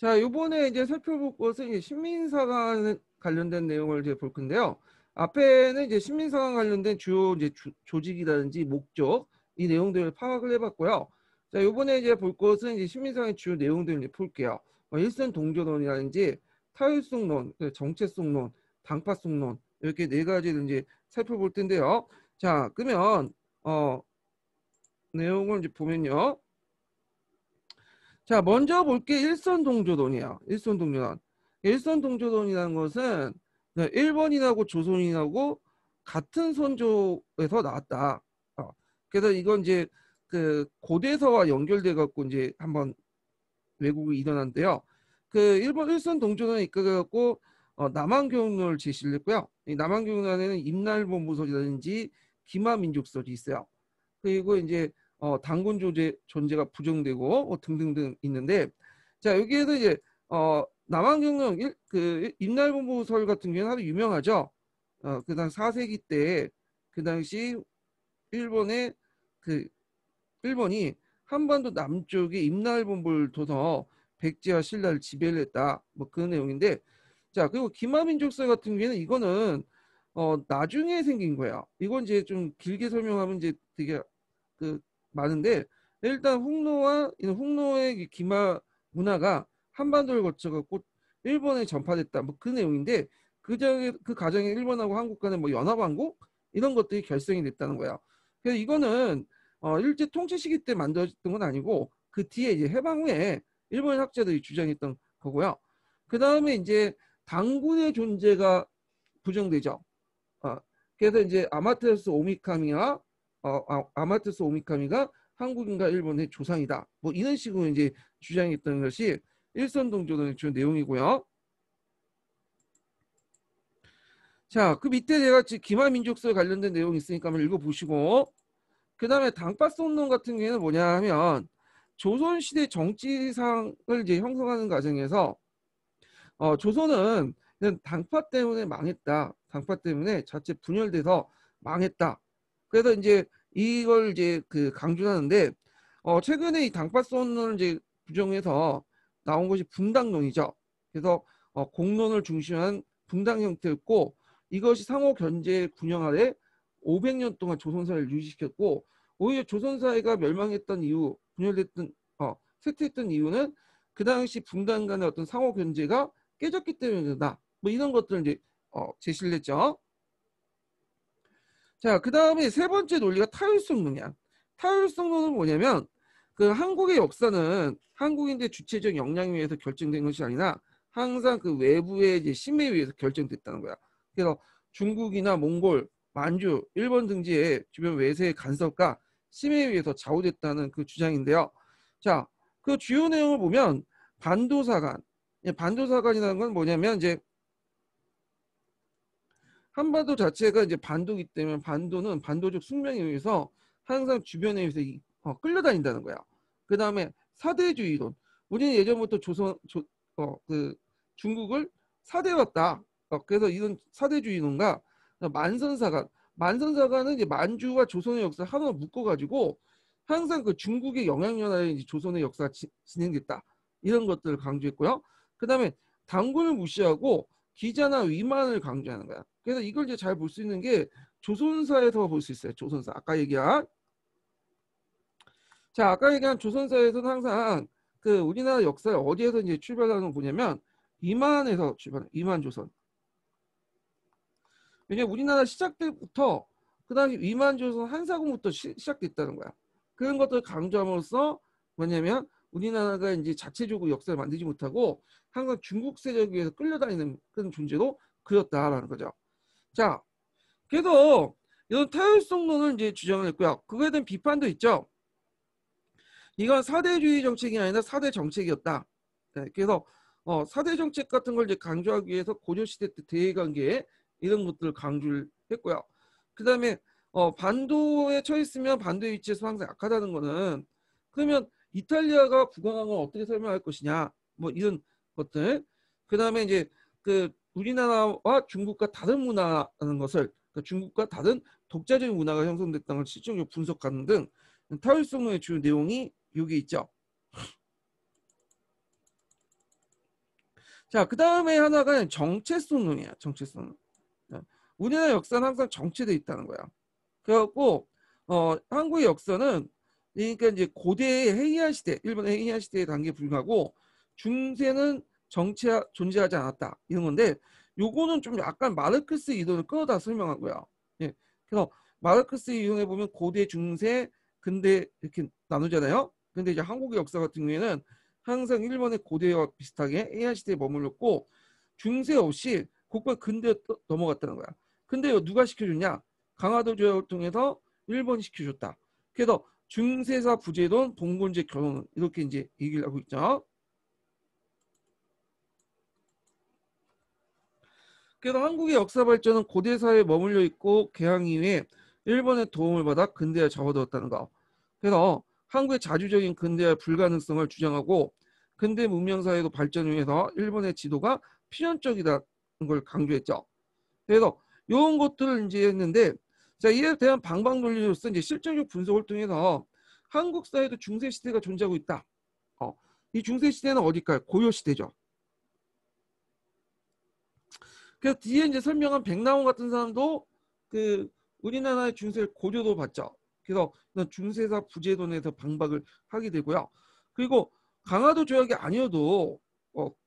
자, 이번에 이제 살펴볼 것은 이제 신민사관 관련된 내용을 이제 볼 건데요. 앞에는 이제 신민사관 관련된 주요 이제 조직이라든지 목적 이 내용들을 파악을 해봤고요. 자, 이번에 이제 볼 것은 이제 신민사관의 주요 내용들을 이제 볼게요. 일선 동조론이라든지 타율성론, 정체성론, 당파성론 이렇게 네 가지를 이제 살펴볼 텐데요. 자, 그러면 내용을 이제 보면요. 자, 먼저 볼 게 일선동조론이에요. 일선동조론. 일선동조론이라는 것은 일본인하고 조선인하고 같은 선조에서 나왔다. 그래서 이건 이제 그 고대서와 연결돼 갖고 이제 한번 왜곡이 일어난데요. 그 일본 일선동조론에 이끌어갖고 남한교훈을 제시를 했고요. 이 남한교훈 안에는 임날본부설이라든지 기마민족설이 있어요. 그리고 이제 당군 조제 존재가 부정되고 등등등 있는데, 자 여기에서 이제 남한경영 그 임날본부설 같은 경우는 아주 유명하죠. 그다음 4세기 때 그 당시 일본의 그 일본이 한반도 남쪽에 임날본부를 둬서 백제와 신라를 지배를 했다. 뭐 그런 내용인데, 자 그리고 기마민족설 같은 경우에는 이거는 나중에 생긴 거예요. 이건 이제 좀 길게 설명하면 이제 되게 그 많은데, 일단 홍로의 기마 문화가 한반도를 거쳐갖고 일본에 전파됐다. 뭐 그 내용인데, 그 과정에 일본하고 한국 간의 뭐 연합왕국 이런 것들이 결성이 됐다는 거야. 그래서 이거는 일제 통치 시기 때 만들어졌던 건 아니고 그 뒤에 이제 해방 후에 일본 학자들이 주장했던 거고요. 그 다음에 이제 당군의 존재가 부정되죠. 어, 그래서 이제 아마테라스 오미카미가 한국인과 일본의 조상이다. 뭐 이런 식으로 이제 주장했던 것이 일선동조론의 주 내용이고요. 자, 그 밑에 내가 지금 기마민족설 관련된 내용이 있으니까 한번 읽어보시고, 그 다음에 당파성론 같은 경우에는 뭐냐 하면 조선시대 정치상을 이제 형성하는 과정에서 조선은 그냥 당파 때문에 망했다. 당파 때문에 자체 분열돼서 망했다. 그래서 이제 이걸 이제 그 강조하는데, 최근에 이 당파선언을 이제 부정해서 나온 것이 분당론이죠. 그래서 공론을 중시한 분당 형태였고, 이것이 상호 견제 군영 아래 500년 동안 조선사를 유지시켰고, 오히려 조선사회가 멸망했던 이유, 분열됐던 쇠퇴했던 이유는 그 당시 분당 간의 어떤 상호 견제가 깨졌기 때문이다. 뭐 이런 것들을 이제 제시를 했죠. 자, 그 다음에 세 번째 논리가 타율성론이야. 타율성론은 뭐냐면 그 한국의 역사는 한국인의 주체적 역량에 의해서 결정된 것이 아니라 항상 그 외부의 이제 심에 의해서 결정됐다는 거야. 그래서 중국이나 몽골, 만주, 일본 등지의 주변 외세의 간섭과 심에 의해서 좌우됐다는 그 주장인데요. 자, 그 주요 내용을 보면 반도사관, 반도사관이라는 건 뭐냐면 이제 한반도 자체가 이제 반도기 때문에 반도는 반도적 숙명에 의해서 항상 주변에 의해서 끌려다닌다는 거야. 그 다음에 사대주의론. 우리는 예전부터 그 중국을 사대였다. 그래서 이런 사대주의론과 만선사관은 이제 만주와 조선의 역사를 하나로 묶어가지고 항상 그 중국의 영향력하에 이제 조선의 역사가 진행됐다. 이런 것들을 강조했고요. 그 다음에 당군을 무시하고 기자나 위만을 강조하는 거야. 그래서 이걸 이제 잘 볼 수 있는 게 조선사에서 볼 수 있어요. 조선사. 아까 얘기한 조선사에서는 항상 그 우리나라 역사를 어디에서 이제 출발하는 거 보냐면 위만에서 출발해. 위만 조선. 왜냐면 우리나라 시작 때부터 그 당시 위만 조선 한사군부터 시작됐다는 거야. 그런 것들을 강조함으로써 뭐냐면 우리나라가 이제 자체적으로 역사를 만들지 못하고 항상 중국 세력에 의해서 끌려다니는 그런 존재로 그렸다라는 거죠. 자, 그래서 이런 타율성론을 이제 주장을 했고요. 그거에 대한 비판도 있죠. 이건 사대주의 정책이 아니라 사대 정책이었다. 네, 그래서 사대 정책 같은 걸 이제 강조하기 위해서 고려시대 때 대외관계 이런 것들을 강조를 했고요. 그 다음에 반도에 처했으면 반도의 위치에서 항상 약하다는 거는, 그러면 이탈리아가 부강한 건 어떻게 설명할 것이냐, 뭐 이런 것들. 그 다음에 이제 그 우리나라와 중국과 다른 문화라는 것을, 그러니까 중국과 다른 독자적인 문화가 형성됐다는 걸 실질적으로 분석하는 등 타율성론의 주요 내용이 여기 있죠. 자, 그 다음에 하나가 정체성론이야. 정체성론. 우리나라 역사는 항상 정체돼 있다는 거야. 그래갖고 한국의 역사는 그러니까 이제 고대의 해이한 시대, 일본의 해이한 시대에 단계에 불과하고 중세는 존재하지 않았다 이런 건데 요거는 좀 약간 마르크스 이론을 끌어다 설명하고요. 예. 그래서 마르크스 이론에 보면 고대, 중세, 근대 이렇게 나누잖아요. 근데 이제 한국의 역사 같은 경우에는 항상 일본의 고대와 비슷하게 해이한 시대에 머물렀고 중세 없이 곧바로 근대에 넘어갔다는 거야. 근데 누가 시켜줬냐? 강화도 조약을 통해서 일본이 시켜줬다. 그래서 중세사 부제돈 봉건제 결혼 이렇게 이제 얘기를 하고 있죠. 그래서 한국의 역사 발전은 고대 사회에 머물러 있고 개항 이후에 일본의 도움을 받아 근대에 접어들었다는 거. 그래서 한국의 자주적인 근대화 불가능성을 주장하고 근대 문명 사회도 발전을 위해서 일본의 지도가 필연적이다는 걸 강조했죠. 그래서 이런 것들을 이제 했는데 자 이에 대한 방방 논리로서 이제 실증적 분석을 통해서 한국 사회도 중세 시대가 존재하고 있다. 이 중세 시대는 어딜까요? 고려 시대죠. 그래서 뒤에 이제 설명한 백나온 같은 사람도 그 우리나라의 중세를 고려도 봤죠. 그래서 중세사 부제도에서 방박을 하게 되고요. 그리고 강화도 조약이 아니어도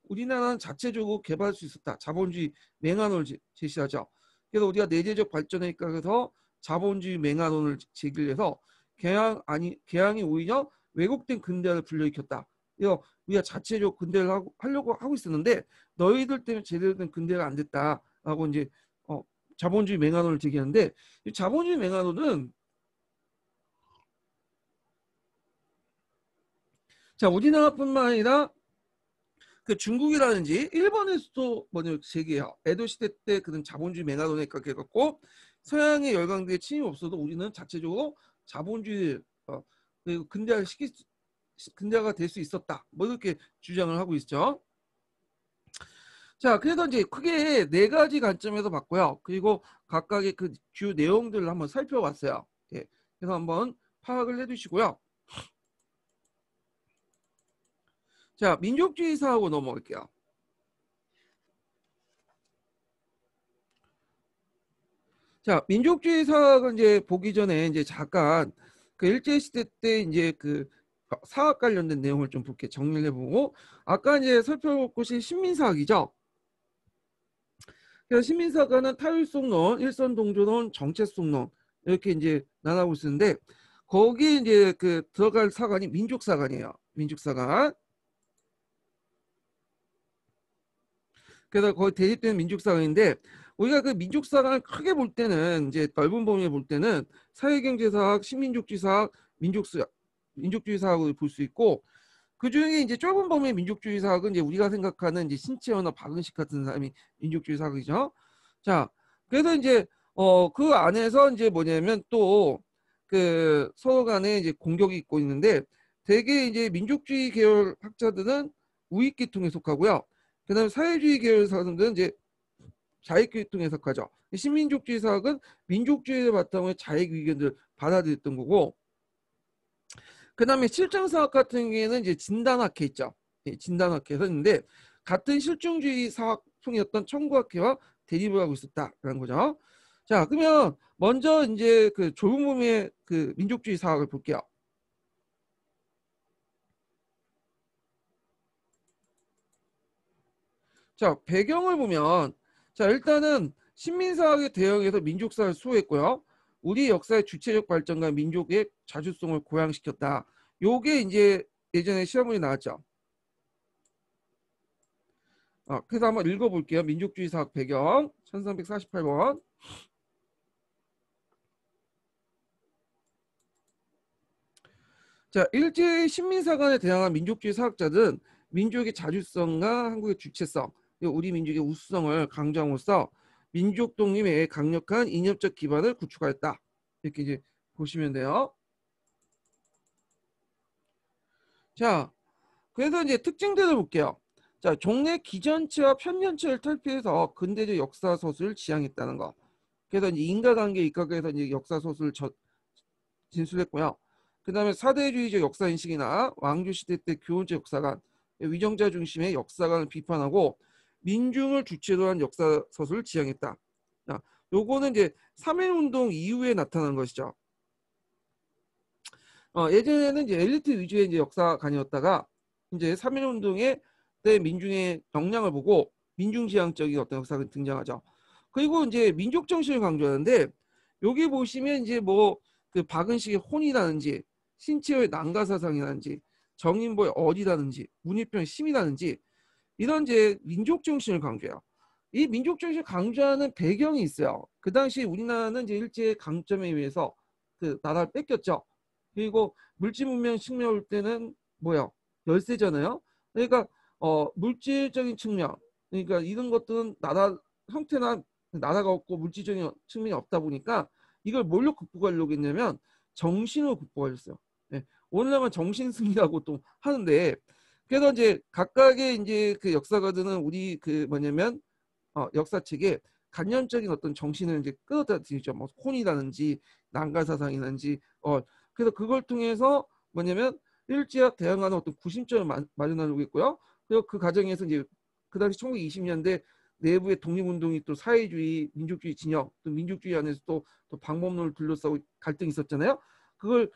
우리나라는 자체적으로 개발할 수 있었다. 자본주의 맹한론을 제시하죠. 그래서 우리가 내재적 발전에 입각해서 자본주의 맹한론을 제기해서 개항이 오히려 왜곡된 근대화를 불러일으켰다. 그래서 우리가 자체적으로 근대를 하려고 하고 있었는데 너희들 때문에 제대로 된 근대가 안 됐다라고 이제 자본주의 맹한론을 제기하는데 이 자본주의 맹한론은 자 우리나라뿐만 아니라 그 중국이라든지 일본에서도 먼저 제기해요. 에도 시대 때 그런 자본주의 맹한론에 입각해갖고 서양의 열강대에 침입 없어도 우리는 자체적으로 자본주의 그리고 근대화가 될 수 있었다. 뭐 이렇게 주장을 하고 있죠. 자, 그래서 이제 크게 네 가지 관점에서 봤고요. 그리고 각각의 그 주요 내용들을 한번 살펴봤어요. 예. 그래서 한번 파악을 해두시고요. 자, 민족주의 사하고 넘어갈게요. 자, 민족주의 사학을 이제 보기 전에 이제 잠깐 그 일제시대 때 이제 그 사학 관련된 내용을 좀 볼게 정리를 해보고 아까 이제 살펴볼 것이 신민사학이죠. 그래서 신민사관은 타율속론, 일선동조론, 정체속론 이렇게 이제 나눠고 있는데 거기 이제 그 들어갈 사관이 민족사관이에요. 민족사관. 그래서 거의 대립되는 민족사관인데 우리가 그 민족사관을 크게 볼 때는 이제 넓은 범위에 볼 때는 사회경제사학, 신민족주의사학, 민족주의사학을 볼 수 있고 그 중에 이제 좁은 범위의 민족주의 사학은 이제 우리가 생각하는 이제 신채호나 박은식 같은 사람이 민족주의 사학이죠. 자, 그래서 이제 그 안에서 이제 뭐냐면 또 그 서로 간에 이제 공격이 있고 있는데 대개 이제 민족주의 계열 학자들은 우익계통에 속하고요. 그다음에 사회주의 계열 사람들은 이제 자익계통에 속하죠. 신민족주의 사학은 민족주의를 바탕으로 자익 의견을 받아들였던 거고 그 다음에 실증사학 같은 경우에는 이제 진단학회 있죠. 예, 진단학회에서 있는데 같은 실증주의 사학풍이었던 청구학회와 대립을 하고 있었다라는 거죠. 자, 그러면 먼저 이제 그 좁은 범위의 그 민족주의 사학을 볼게요. 자, 배경을 보면 자, 일단은 신민사학에 대응해서 민족사를 수호했고요. 우리 역사의 주체적 발전과 민족의 자주성을 고양시켰다. 요게 이제 예전에 시험문이 나왔죠. 그래서 한번 읽어볼게요. 민족주의 사학 배경 1348번. 자, 일제의 신민사관에 대항한 민족주의 사학자들은 민족의 자주성과 한국의 주체성, 우리 민족의 우수성을 강조함으로써 민족 독립에 강력한 이념적 기반을 구축하였다. 이렇게 이제 보시면 돼요. 자, 그래서 이제 특징들을 볼게요. 자, 종래 기전체와 편견체를 탈피해서 근대적 역사 소설을 지향했다는 거. 그래서 이제 인과관계 입각해서 이제 역사 소설을 진술했고요. 그 다음에 사대주의적 역사인식이나 왕조시대 때 교훈적 역사관, 위정자 중심의 역사관을 비판하고 민중을 주체로 한 역사 서술을 지향했다. 자, 요거는 이제 3.1운동 이후에 나타난 것이죠. 예전에는 이제 엘리트 위주의 이제 역사관이었다가 이제 3.1운동의 때 민중의 역량을 보고 민중지향적인 어떤 역사가 등장하죠. 그리고 이제 민족 정신을 강조하는데 여기 보시면 이제 뭐 그 박은식의 혼이라든지 신채호의 난가사상이라든지 정인보의 어리라든지 문희평의 심이라든지 이런 이제 민족 정신을 강조해요. 이 민족 정신을 강조하는 배경이 있어요. 그 당시 우리나라는 이제 일제 강점에 의해서 그 나라를 뺏겼죠. 그리고 물질 문명 측면 올 때는 뭐야? 열세잖아요. 그러니까 물질적인 측면, 그러니까 이런 것들은 나라 형태나 나라가 없고 물질적인 측면이 없다 보니까 이걸 뭘로 극복하려고 했냐면 정신으로 극복하셨어요. 네. 오늘날은 정신승리라고 또 하는데 그래서 이제 각각의 이제 그 역사가들은 우리 그 뭐냐면 역사책에 간접적인 어떤 정신을 이제 끌어다 드리죠. 뭐 콘이라든지 난가사상이라든지 그래서 그걸 통해서 뭐냐면 일제와 대항하는 어떤 구심점을 마련하려고 했고요. 그리고 그 과정에서 이제 그 당시 1920년대 내부의 독립운동이 또 사회주의, 민족주의 진영, 또 민족주의 안에서 또 방법론을 둘러싸고 갈등이 있었잖아요. 그걸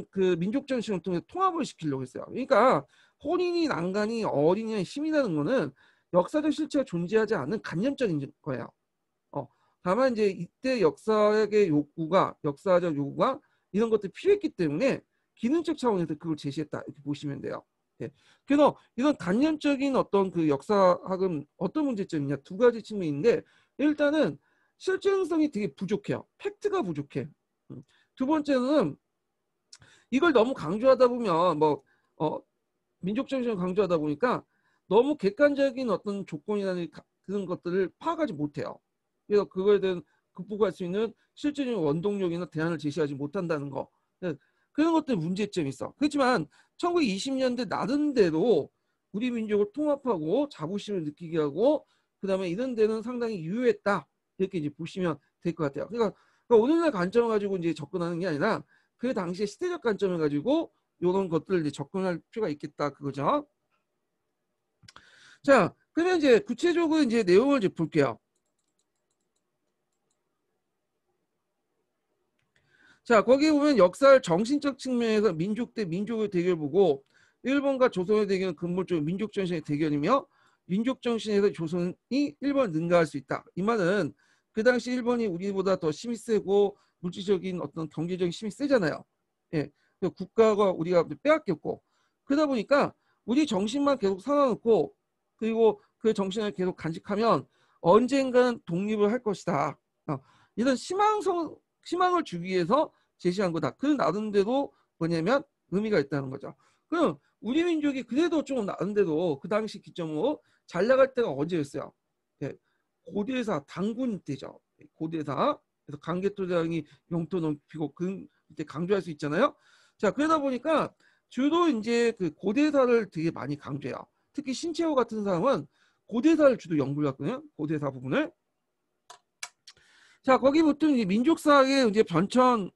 그 민족 정신을 통해 통합을 시키려고 했어요. 그러니까 혼인이 난간이 어린이의 힘이라는 거는 역사적 실체가 존재하지 않는 간접적인 거예요. 다만 이제 이때 역사의 요구가 역사적 요구가 이런 것들이 필요했기 때문에 기능적 차원에서 그걸 제시했다 이렇게 보시면 돼요. 예. 그래서 이런 간접적인 어떤 그 역사학은 어떤 문제점이냐 두 가지 측면인데 일단은 실증성이 되게 부족해요. 팩트가 부족해. 두 번째는 이걸 너무 강조하다 보면 뭐 민족 정신을 강조하다 보니까 너무 객관적인 어떤 조건이라는 그런 것들을 파악하지 못해요. 그래서 그거에 대한 극복할 수 있는 실질적인 원동력이나 대안을 제시하지 못한다는 거. 그런 것들 문제점이 있어. 그렇지만 1920년대 나름대로 우리 민족을 통합하고 자부심을 느끼게 하고 그다음에 이런 데는 상당히 유효했다. 이렇게 이제 보시면 될 것 같아요. 그러니까 오늘날 관점을 가지고 이제 접근하는 게 아니라 그 당시에 시대적 관점을 가지고 이런 것들을 이제 접근할 필요가 있겠다 그거죠. 자, 그러면 이제 구체적으로 이제 내용을 이제 볼게요. 자, 거기 보면 역사를 정신적 측면에서 민족 대 민족의 대결 보고 일본과 조선의 대결은 근본적으로 민족 정신의 대결이며 민족 정신에서 조선이 일본을 능가할 수 있다. 이 말은 그 당시 일본이 우리보다 더 힘이 세고 물질적인 어떤 경제적인 힘이 세잖아요. 예, 국가가 우리가 빼앗겼고 그러다 보니까 우리 정신만 계속 살아놓고 그리고 그 정신을 계속 간직하면 언젠가는 독립을 할 것이다. 이런 희망을 주기 위해서 제시한 거다. 그 나름대로 뭐냐면 의미가 있다는 거죠. 그럼 우리 민족이 그래도 좀 나름대로 그 당시 기점으로 잘 나갈 때가 언제였어요? 네. 고대사 당군 때죠. 고대사. 그래서 강개토장이 영토 높이고 그때 강조할 수 있잖아요. 자, 그러다 보니까 주로 이제 그 고대사를 되게 많이 강조해요. 특히 신채호 같은 사람은 고대사를 주로 연구를 했거든요. 고대사 부분을. 자, 거기부터 이제 민족사학의 이제 변천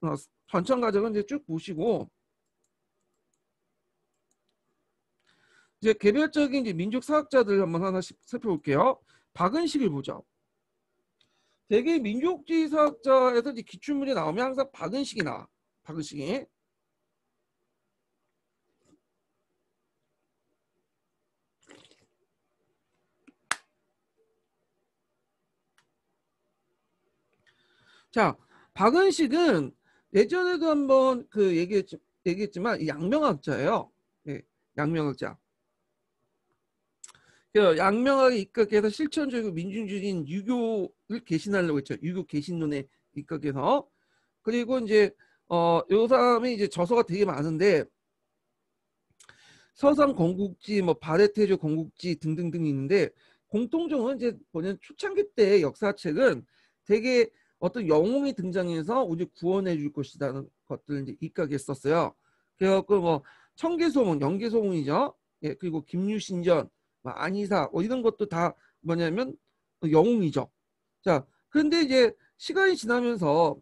과정을 이제 쭉 보시고 이제 개별적인 이제 민족사학자들 한번 하나씩 살펴볼게요. 박은식을 보죠. 대개 민족주의 사학자에서 이제 기출문제 나오면 항상 박은식이 나와. 박은식이. 자, 박은식은 예전에도 한번 그 얘기했지만 양명학자예요. 네, 양명학자. 양명학에 입각해서 실천적이고 민중주의인 유교를 개신하려고 했죠. 유교 개신론에 입각해서. 그리고 이제 요 사람이 이제 저서가 되게 많은데 서상 건국지, 뭐 발해태조 건국지 등등등 있는데 공통점은 이제 뭐냐면 초창기 때 역사책은 되게 어떤 영웅이 등장해서 우리 구원해 줄 것이라는 것들을 이제 입각했었어요. 그래갖고 뭐 청계소문, 영계소문이죠. 예, 그리고 김유신전, 뭐 안희사 이런 것도 다 뭐냐면 영웅이죠. 자, 그런데 이제 시간이 지나면서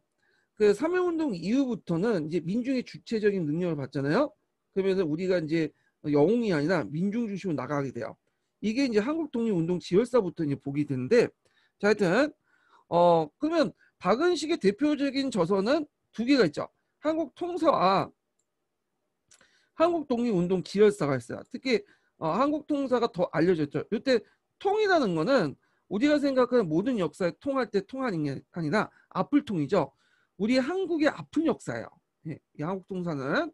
그 삼일운동 이후부터는 이제 민중의 주체적인 능력을 받잖아요. 그러면서 우리가 이제 영웅이 아니라 민중 중심으로 나가게 돼요. 이게 이제 한국 독립운동 지열사부터 이제 보게 되는데, 자, 하여튼 그러면 박은식의 대표적인 저서는 두 개가 있죠. 한국 통사와 한국 독립운동 지열사가 있어요. 특히 한국 통사가 더 알려졌죠. 이때 통이라는 거는 우리가 생각하는 모든 역사에 통할 때 통하는 게 아니라 앞을 통이죠. 우리 한국의 아픈 역사예요. 예, 이 한국 통사는.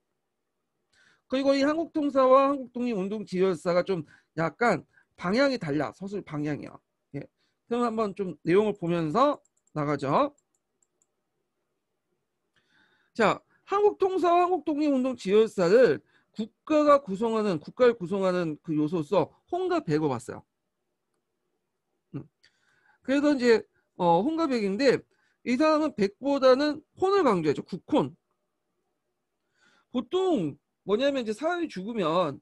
그리고 이 한국 통사와 한국 독립운동 지열사가 좀 약간 방향이 달라. 서술 방향이요. 예. 그럼 한번 좀 내용을 보면서 나가죠. 자, 한국 통사와 한국 독립운동 지열사를 국가를 구성하는 그 요소로서 홍과 백을 봤어요. 그래서 이제 홍과 백인데 이 사람은 백보다는 혼을 강조했죠. 국혼. 보통 뭐냐면 이제 사람이 죽으면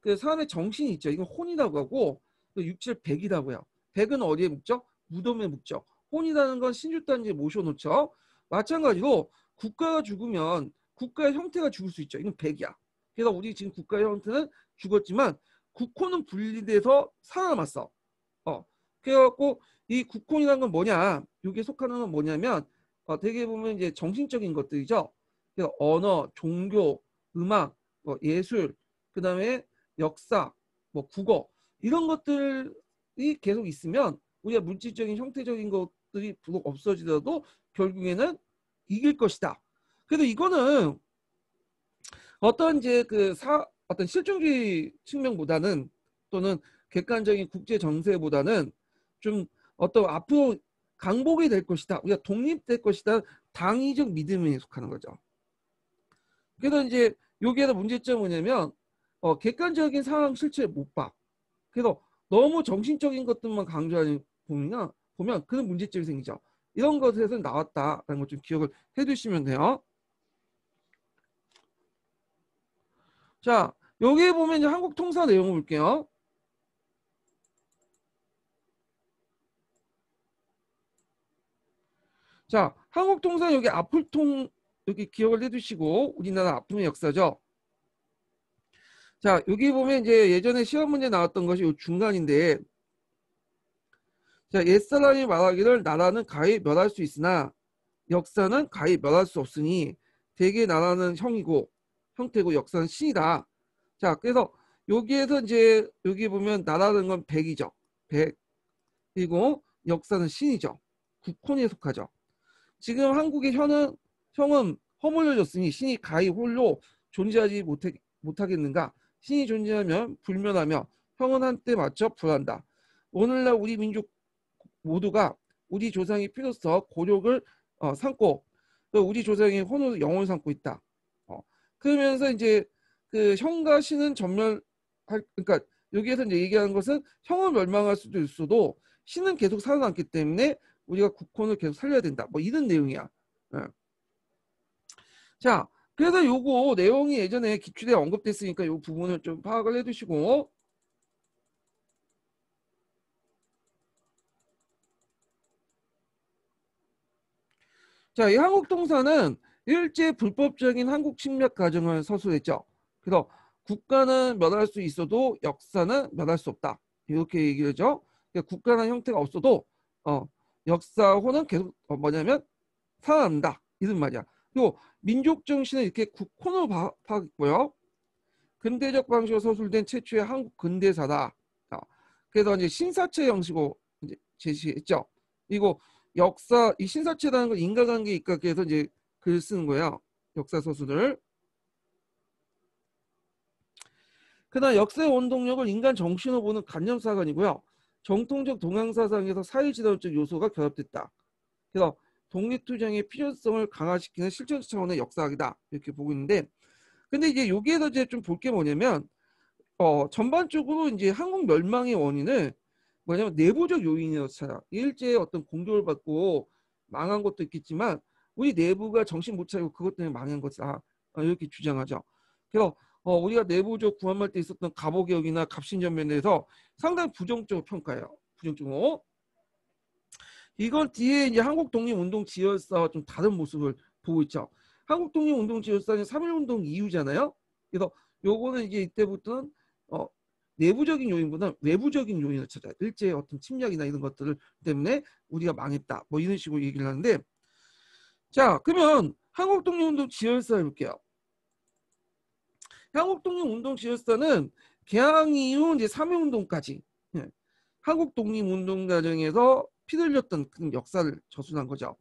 그 사람의 정신이 있죠. 이건 혼이라고 하고 육체를 백이라고 해요. 백은 어디에 묵죠? 무덤에 묵죠. 혼이라는 건 신주단지에 모셔놓죠. 마찬가지로 국가가 죽으면 국가의 형태가 죽을 수 있죠. 이건 백이야. 그래서 우리 지금 국가의 형태는 죽었지만 국혼은 분리돼서 살아남았어. 그래갖고 이 국혼이라는 건 뭐냐? 이게 속하는 건 뭐냐면 되게 보면 이제 정신적인 것들이죠. 그래서 언어, 종교, 음악, 뭐 예술, 그다음에 역사, 뭐 국어 이런 것들이 계속 있으면 우리가 물질적인 형태적인 것들이 부록 없어지더라도 결국에는 이길 것이다. 그래서 이거는 어떤 이제 어떤 실존주의 측면보다는 또는 객관적인 국제 정세보다는 좀 어떤 앞으로 강복이 될 것이다. 우리가 독립될 것이다. 당위적 믿음에 속하는 거죠. 그래서 이제 여기에서 문제점은 뭐냐면 객관적인 상황 실체를 못 봐. 그래서 너무 정신적인 것들만 강조하는 보면 그런 문제점이 생기죠. 이런 것에서 나왔다라는 걸 좀 기억을 해두시면 돼요. 자, 여기에 보면 이제 한국 통사 내용을 볼게요. 자, 한국 통사 여기 아플통 여기 기억을 해두시고 우리나라 아픔의 역사죠. 자, 여기 보면 이제 예전에 시험 문제 나왔던 것이 이 중간인데, 자, 옛사람이 말하기를 나라는 가히 멸할 수 있으나 역사는 가히 멸할 수 없으니 대개 나라는 형태고 역사는 신이다. 자, 그래서 여기에서 이제 여기 보면 나라는 건 백이죠. 백. 그리고 역사는 신이죠. 국혼에 속하죠. 지금 한국의 형은 허물려졌으니 신이 가히 홀로 존재하지 못하겠는가? 신이 존재하면 불면하며 형은 한때 맞춰 불한다. 오늘날 우리 민족 모두가 우리 조상이 피로써 고력을 삼고 또 우리 조상이 혼으로 영혼을 삼고 있다. 그러면서 이제 그 형과 신은 그러니까 여기에서 이제 얘기하는 것은 형은 멸망할 수도 있어도 신은 계속 살아남기 때문에 우리가 국혼을 계속 살려야 된다. 뭐 이런 내용이야. 예. 자, 그래서 요거 내용이 예전에 기출에 언급됐으니까 요 부분을 좀 파악을 해두시고, 자, 이 한국통사는 일제 불법적인 한국 침략 과정을 서술했죠. 그래서 국가는 멸할 수 있어도 역사는 멸할 수 없다. 이렇게 얘기를 하죠. 그러니까 국가라는 형태가 없어도 역사호는 계속 뭐냐면 살아난다. 이런 말이야. 그리고 민족 정신은 이렇게 국혼으로 파악했고요. 근대적 방식으로 서술된 최초의 한국 근대사다. 그래서 이제 신사체 형식으로 이제 제시했죠. 그리고 이 신사체라는 건 인과관계에 입각해서 이제 글 쓰는 거야. 역사 서술을. 그러나 역사의 원동력을 인간 정신으로 보는 관념사관이고요. 정통적 동양사상에서 사회지도적 요소가 결합됐다. 그래서 독립투쟁의 필요성을 강화시키는 실천 차원의 역사학이다. 이렇게 보고 있는데, 근데 이제 여기에서 이제 좀 볼 게 뭐냐면, 전반적으로 이제 한국 멸망의 원인을 뭐냐면 내부적 요인이라고 찾아. 일제의 어떤 공격을 받고 망한 것도 있겠지만 우리 내부가 정신 못 차리고 그것 때문에 망한 것이다. 이렇게 주장하죠. 그래서 우리가 내부적 구한말 때 있었던 갑오개혁이나 갑신전면에서 상당히 부정적으로 평가해요. 부정적으로. 이건 뒤에 이제 한국 독립운동 지열사와 좀 다른 모습을 보고 있죠. 한국 독립운동 지열사는 3.1운동 이후잖아요. 그래서 요거는 이제 이때부터는 내부적인 요인보다 외부적인 요인을 찾아. 일제의 어떤 침략이나 이런 것들 때문에 우리가 망했다. 뭐 이런 식으로 얘기를 하는데, 자, 그러면 한국독립운동 지열사 해볼게요. 한국독립운동 지열사는 개항 이후 이제 3.1운동까지 한국독립운동 과정에서 피 흘렸던 그 역사를 저술한 거죠.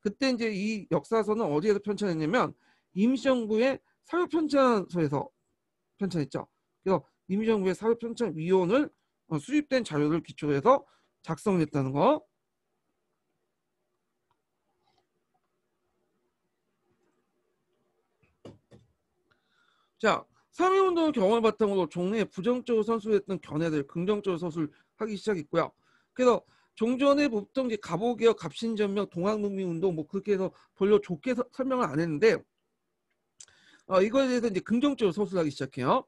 그때 이제 이 역사서는 어디에서 편찬했냐면 임시정부의 사회편찬소에서 편찬했죠. 그래서 임시정부의 사회편찬위원을 수집된 자료를 기초로 해서 작성했다는 거. 자, 3.1운동의 경험을 바탕으로 종래에 부정적으로 선수했던 견해들 긍정적으로 서술하기 시작했고요. 그래서 종전에 보통 이제 갑오개혁, 갑신전명, 동학농민운동 뭐 그렇게 해서 별로 좋게 설명을 안 했는데 이거에 대해서 이제 긍정적으로 서술하기 시작해요.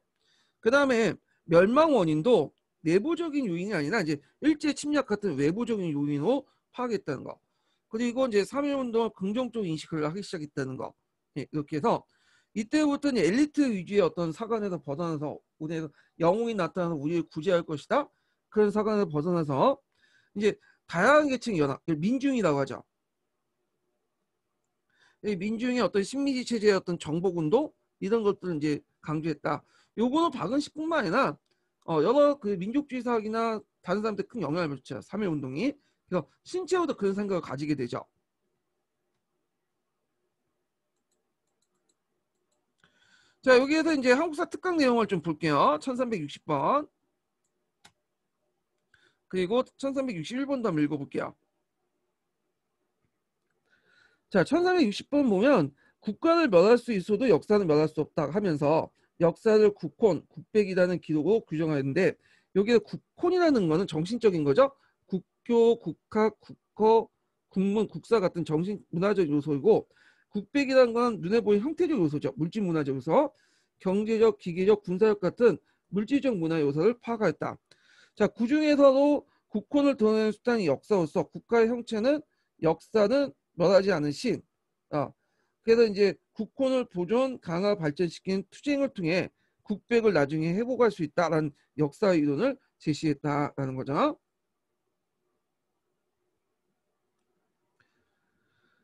그 다음에 멸망 원인도 내부적인 요인이 아니라 이제 일제 침략 같은 외부적인 요인으로 파악했다는 거. 그리고 이제 3.1운동을 긍정적 인식을 하기 시작했다는 거. 이렇게 해서 이때부터는 엘리트 위주의 어떤 사관에서 벗어나서 우리에서 영웅이 나타나서 우리를 구제할 것이다. 그런 사관에서 벗어나서 이제 다양한 계층의 연합, 민중이라고 하죠. 민중의 어떤 식민지 체제의 어떤 정복운동 이런 것들을 이제 강조했다. 요거는 박은식뿐만 아니라 여러 그 민족주의 사학이나 다른 사람들 큰 영향을 미쳤죠. 3.1운동이. 그래서 신체호도 그런 생각을 가지게 되죠. 자, 여기에서 이제 한국사 특강 내용을 좀 볼게요. 1360번. 그리고 1361번도 한번 읽어볼게요. 자, 1360번 보면 국가를 멸할 수 있어도 역사는 멸할 수 없다 하면서 역사를 국혼, 국백이라는 기록으로 규정하는데 여기에 국혼이라는 거는 정신적인 거죠. 국교, 국학, 국어, 국문, 국사 같은 정신 문화적 요소이고 국백이라는 건 눈에 보이는 형태적 요소죠. 물질 문화적 요소, 경제적, 기계적, 군사력 같은 물질적 문화 요소를 파악하였다. 자, 그중에서도 국혼을 드러내는 수단이 역사로서 국가의 형체는 역사는 멸하지 않은 신. 그래서 이제 국혼을 보존, 강화, 발전시킨 투쟁을 통해 국백을 나중에 회복할 수 있다라는 역사 이론을 제시했다라는 거죠.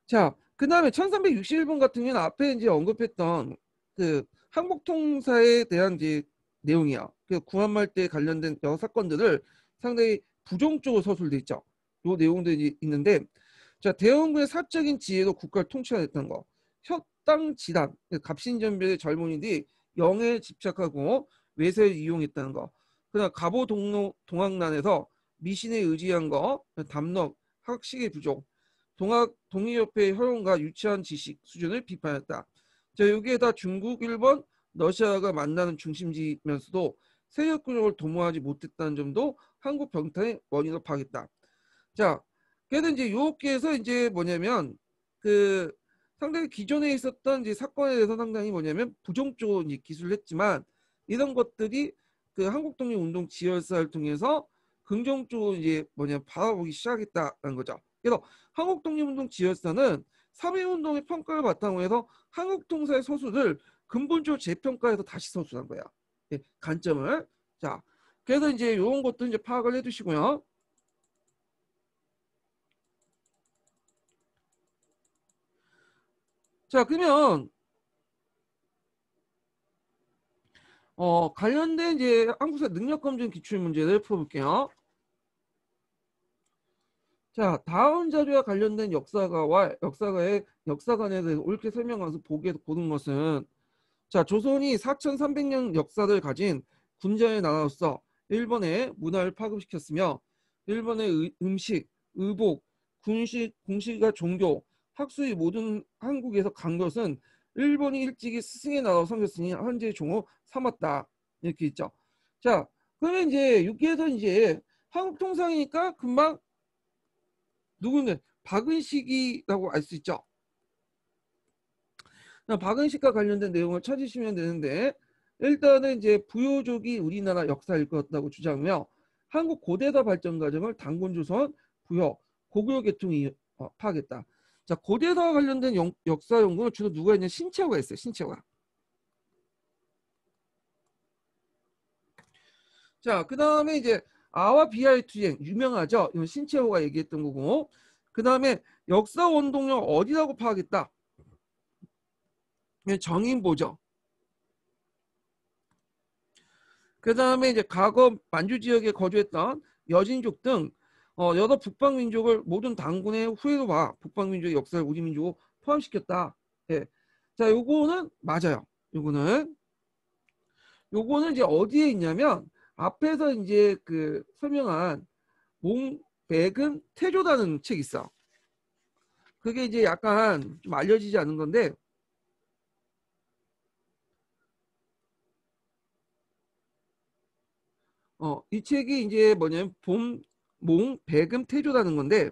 자, 그 다음에 1361번 같은 경우는 앞에 이제 언급했던 그 항복통사에 대한 이제 내용이야. 그 구한말 때 관련된 여러 사건들을 상당히 부정적으로 서술돼 있죠. 요 내용들이 있는데, 자, 대원군의 사적인 지혜로 국가를 통치하였다는 거. 협당 지단, 갑신전별의 젊은이들이 영에 집착하고 외세를 이용했다는 거. 그다음 갑오 동학난에서 미신에 의지한 거, 담력, 학식의 부족, 동의협회의 허용과 유치한 지식 수준을 비판했다. 자, 여기에다 중국, 일본, 러시아가 만나는 중심지면서도 세력 균형을 도모하지 못했다는 점도 한국 병탄의 원인으로 파악했다. 자, 그래서 이제 요기에서 이제 뭐냐면 그 상당히 기존에 있었던 이제 사건에 대해서 상당히 뭐냐면 부정적으로 이제 기술을 했지만 이런 것들이 그 한국독립운동 지열사를 통해서 긍정적으로 이제 바라보기 시작했다는 거죠. 그래서 한국독립운동 지열사는 3.1운동의 평가를 바탕으로 해서 한국통사의 서술을 근본적으로 재평가해서 다시 서술한 거야. 관점을. 자, 그래서 이제 이런 것도 이제 파악을 해두시고요. 자, 그러면 관련된 이제 한국사 능력검증 기출 문제를 풀어볼게요. 자, 다음 자료와 관련된 역사가와 역사가의 역사관에 대해서 옳게 설명하면서 보기에서 보는 것은 자, 조선이 4300년 역사를 가진 군자의 나라로서 일본의 문화를 파급시켰으며 일본의 음식, 의복, 군식, 궁식과 종교, 학술이 모든 한국에서 간 것은 일본이 일찍이 스승의 나라로 섬겼으니 현재 종호 삼았다. 이렇게 있죠. 자, 그러면 이제 여기에서 이제 한국 통상이니까 금방 누구는 박은식이라고 알 수 있죠. 박은식과 관련된 내용을 찾으시면 되는데 일단은 이제 부요족이 우리나라 역사일 것이라고 주장하며 한국 고대사 발전 과정을 단군조선, 부여, 고구려 계통이 파악했다. 자, 고대사와 관련된 역사 연구는 주로 누가 있냐? 신채호가 있어요. 신채호가. 자, 그 다음에 이제 아와 비하의 투쟁 유명하죠. 이건 신채호가 얘기했던 거고. 그 다음에 역사 원동력 어디라고 파악했다? 정인보죠. 그 다음에 이제 과거 만주 지역에 거주했던 여진족 등 여러 북방민족을 모든 당군의 후예로 봐 북방민족의 역사를 우리 민족으로 포함시켰다. 예. 자, 요거는 맞아요. 요거는 이제 어디에 있냐면 앞에서 이제 그 설명한 몽백은 태조다는 책이 있어. 그게 이제 약간 좀 알려지지 않은 건데 이 책이 이제 뭐냐면 몽백음 태조라는 건데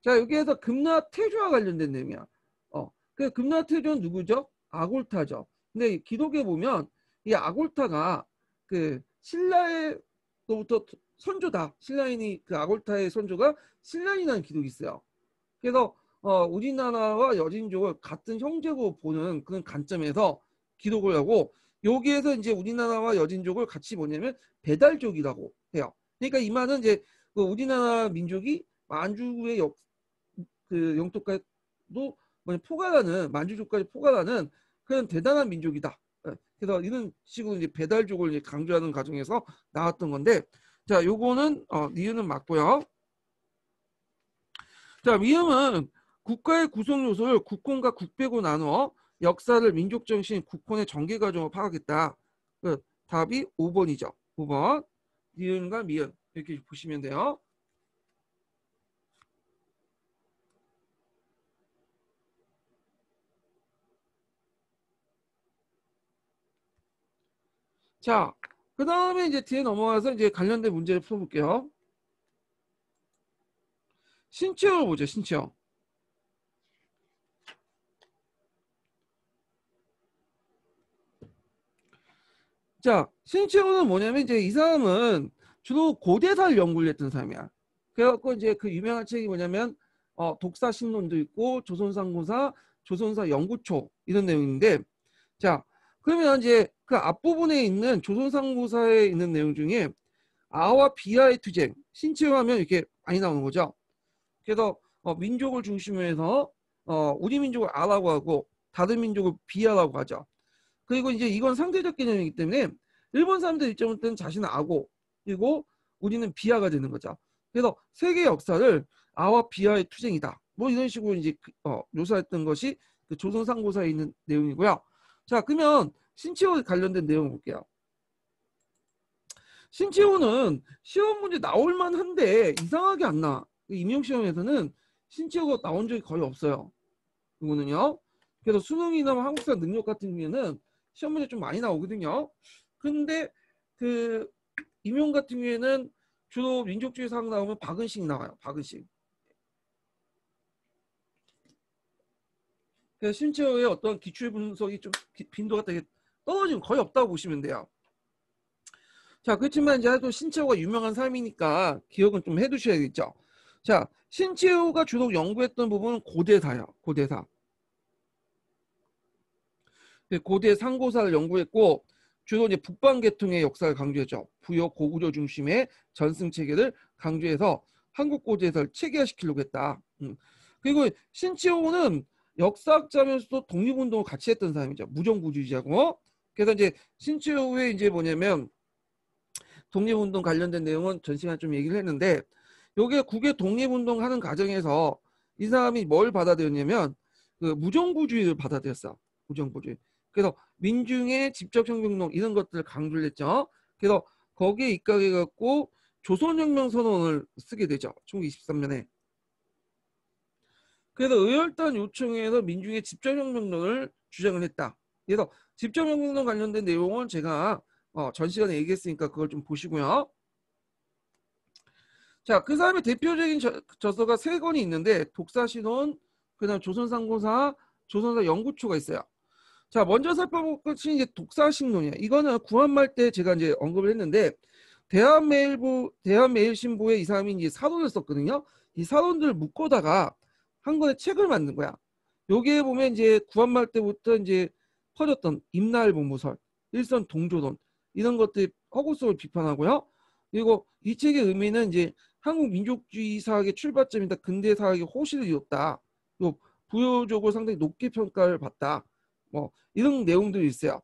자, 여기에서 금나태조와 관련된 내용이야. 그 금나태조는 누구죠? 아골타죠. 근데 기록에 보면 이 아골타가 그 신라로부터 선조다. 신라인이 그 아골타의 선조가 신라인이라는 기록이 있어요. 그래서 우리나라와 여진족을 같은 형제로 보는 그런 관점에서 기록을 하고 여기에서 이제 우리나라와 여진족을 같이 뭐냐면 배달족이라고 해요. 그러니까 이 말은 이제 그 우리나라 민족이 만주의 그 영토까지도 포괄하는 만주족까지 포괄하는 그런 대단한 민족이다. 그래서 이런 식으로 이제 배달족을 이제 강조하는 과정에서 나왔던 건데 자, 요거는 니은은 맞고요. 자, 미음은 국가의 구성 요소를 국혼과 국배고 나누어 역사를 민족 정신 국혼의 전개 과정으로 파악했다. 답이 5번이죠. 5번. 니은과 미음 이렇게 보시면 돼요. 자, 그 다음에 이제 뒤에 넘어가서 이제 관련된 문제를 풀어볼게요. 신체형을 보죠, 신체형. 자, 신체형은 뭐냐면 이제 이 사람은 주로 고대사를 연구를 했던 사람이야. 그래갖고 이제 그 유명한 책이 뭐냐면 독사신론도 있고 조선상고사, 조선사 연구초 이런 내용인데 자, 그러면 이제 그 앞부분에 있는 조선상고사에 있는 내용 중에 아와 비하의 투쟁, 신체화하면 이렇게 많이 나오는 거죠. 그래서 민족을 중심으로 해서 우리 민족을 아라고 하고 다른 민족을 비하라고 하죠. 그리고 이제 이건 상대적 개념이기 때문에 일본 사람들 입장부터는 자신은 아고 그리고 우리는 비하가 되는 거죠. 그래서 세계 역사를 아와 비하의 투쟁이다. 뭐 이런 식으로 이제 묘사했던 것이 그 조선 상고사에 있는 내용이고요. 자, 그러면 신치호 관련된 내용을 볼게요. 신치호는 시험 문제 나올 만한데 이상하게 안 나. 임용 시험에서는 신치호가 나온 적이 거의 없어요. 이거는요. 그래서 수능이나 한국사 능력 같은 경우에는 시험 문제 좀 많이 나오거든요. 근데 그 임용 같은 경우에는 주로 민족주의 사항 나오면 박은식 나와요. 박은식. 그래서 신체의 어떤 기출 분석이 좀 빈도가 되게 떨어지면 거의 없다고 보시면 돼요. 자, 그렇지만 이제 또 신채호가 유명한 사람이니까 기억은 좀 해두셔야겠죠. 자, 신채호가 주로 연구했던 부분은 고대사예요. 고대사. 고대 상고사를 연구했고 주로 이제 북방 계통의 역사를 강조했죠. 부여 고구려 중심의 전승 체계를 강조해서 한국 고대사를 체계화시키려고 했다. 그리고 신치호는 역사학자면서도 독립운동을 같이 했던 사람이죠. 무정부주의자고. 그래서 이제 신치호의 이제 뭐냐면 독립운동 관련된 내용은 전 시간 좀 얘기를 했는데 요게 국외 독립운동 하는 과정에서 이 사람이 뭘 받아들였냐면 그 무정부주의를 받아들였어. 무정부주의. 그래서 민중의 직접혁명론 이런 것들을 강조를 했죠. 그래서 거기에 입각해 갖고 조선혁명 선언을 쓰게 되죠. 1923년에. 그래서 의열단 요청에서 민중의 직접혁명론을 주장을 했다. 그래서 직접혁명론 관련된 내용은 제가 전 시간에 얘기했으니까 그걸 좀 보시고요. 자, 그 사람의 대표적인 저서가 세 권이 있는데 독사신론, 그다음 조선상고사, 조선사 연구초가 있어요. 자, 먼저 살펴볼 것이 이제 독사신론이야. 이거는 구한말 때 제가 이제 언급을 했는데 대한매일신보에 이 사람이 이제 사론을 썼거든요. 이 사론들을 묶어다가 한 권의 책을 만든 거야. 여기에 보면 이제 구한말 때부터 이제 퍼졌던 임나일본무설, 일선 동조론 이런 것들 허구성을 비판하고요. 그리고 이 책의 의미는 이제 한국 민족주의 사학의 출발점이다. 근대 사학의 호실을 이뤘다. 또 부요적으로 상당히 높게 평가를 받다. 뭐 이런 내용들이 있어요.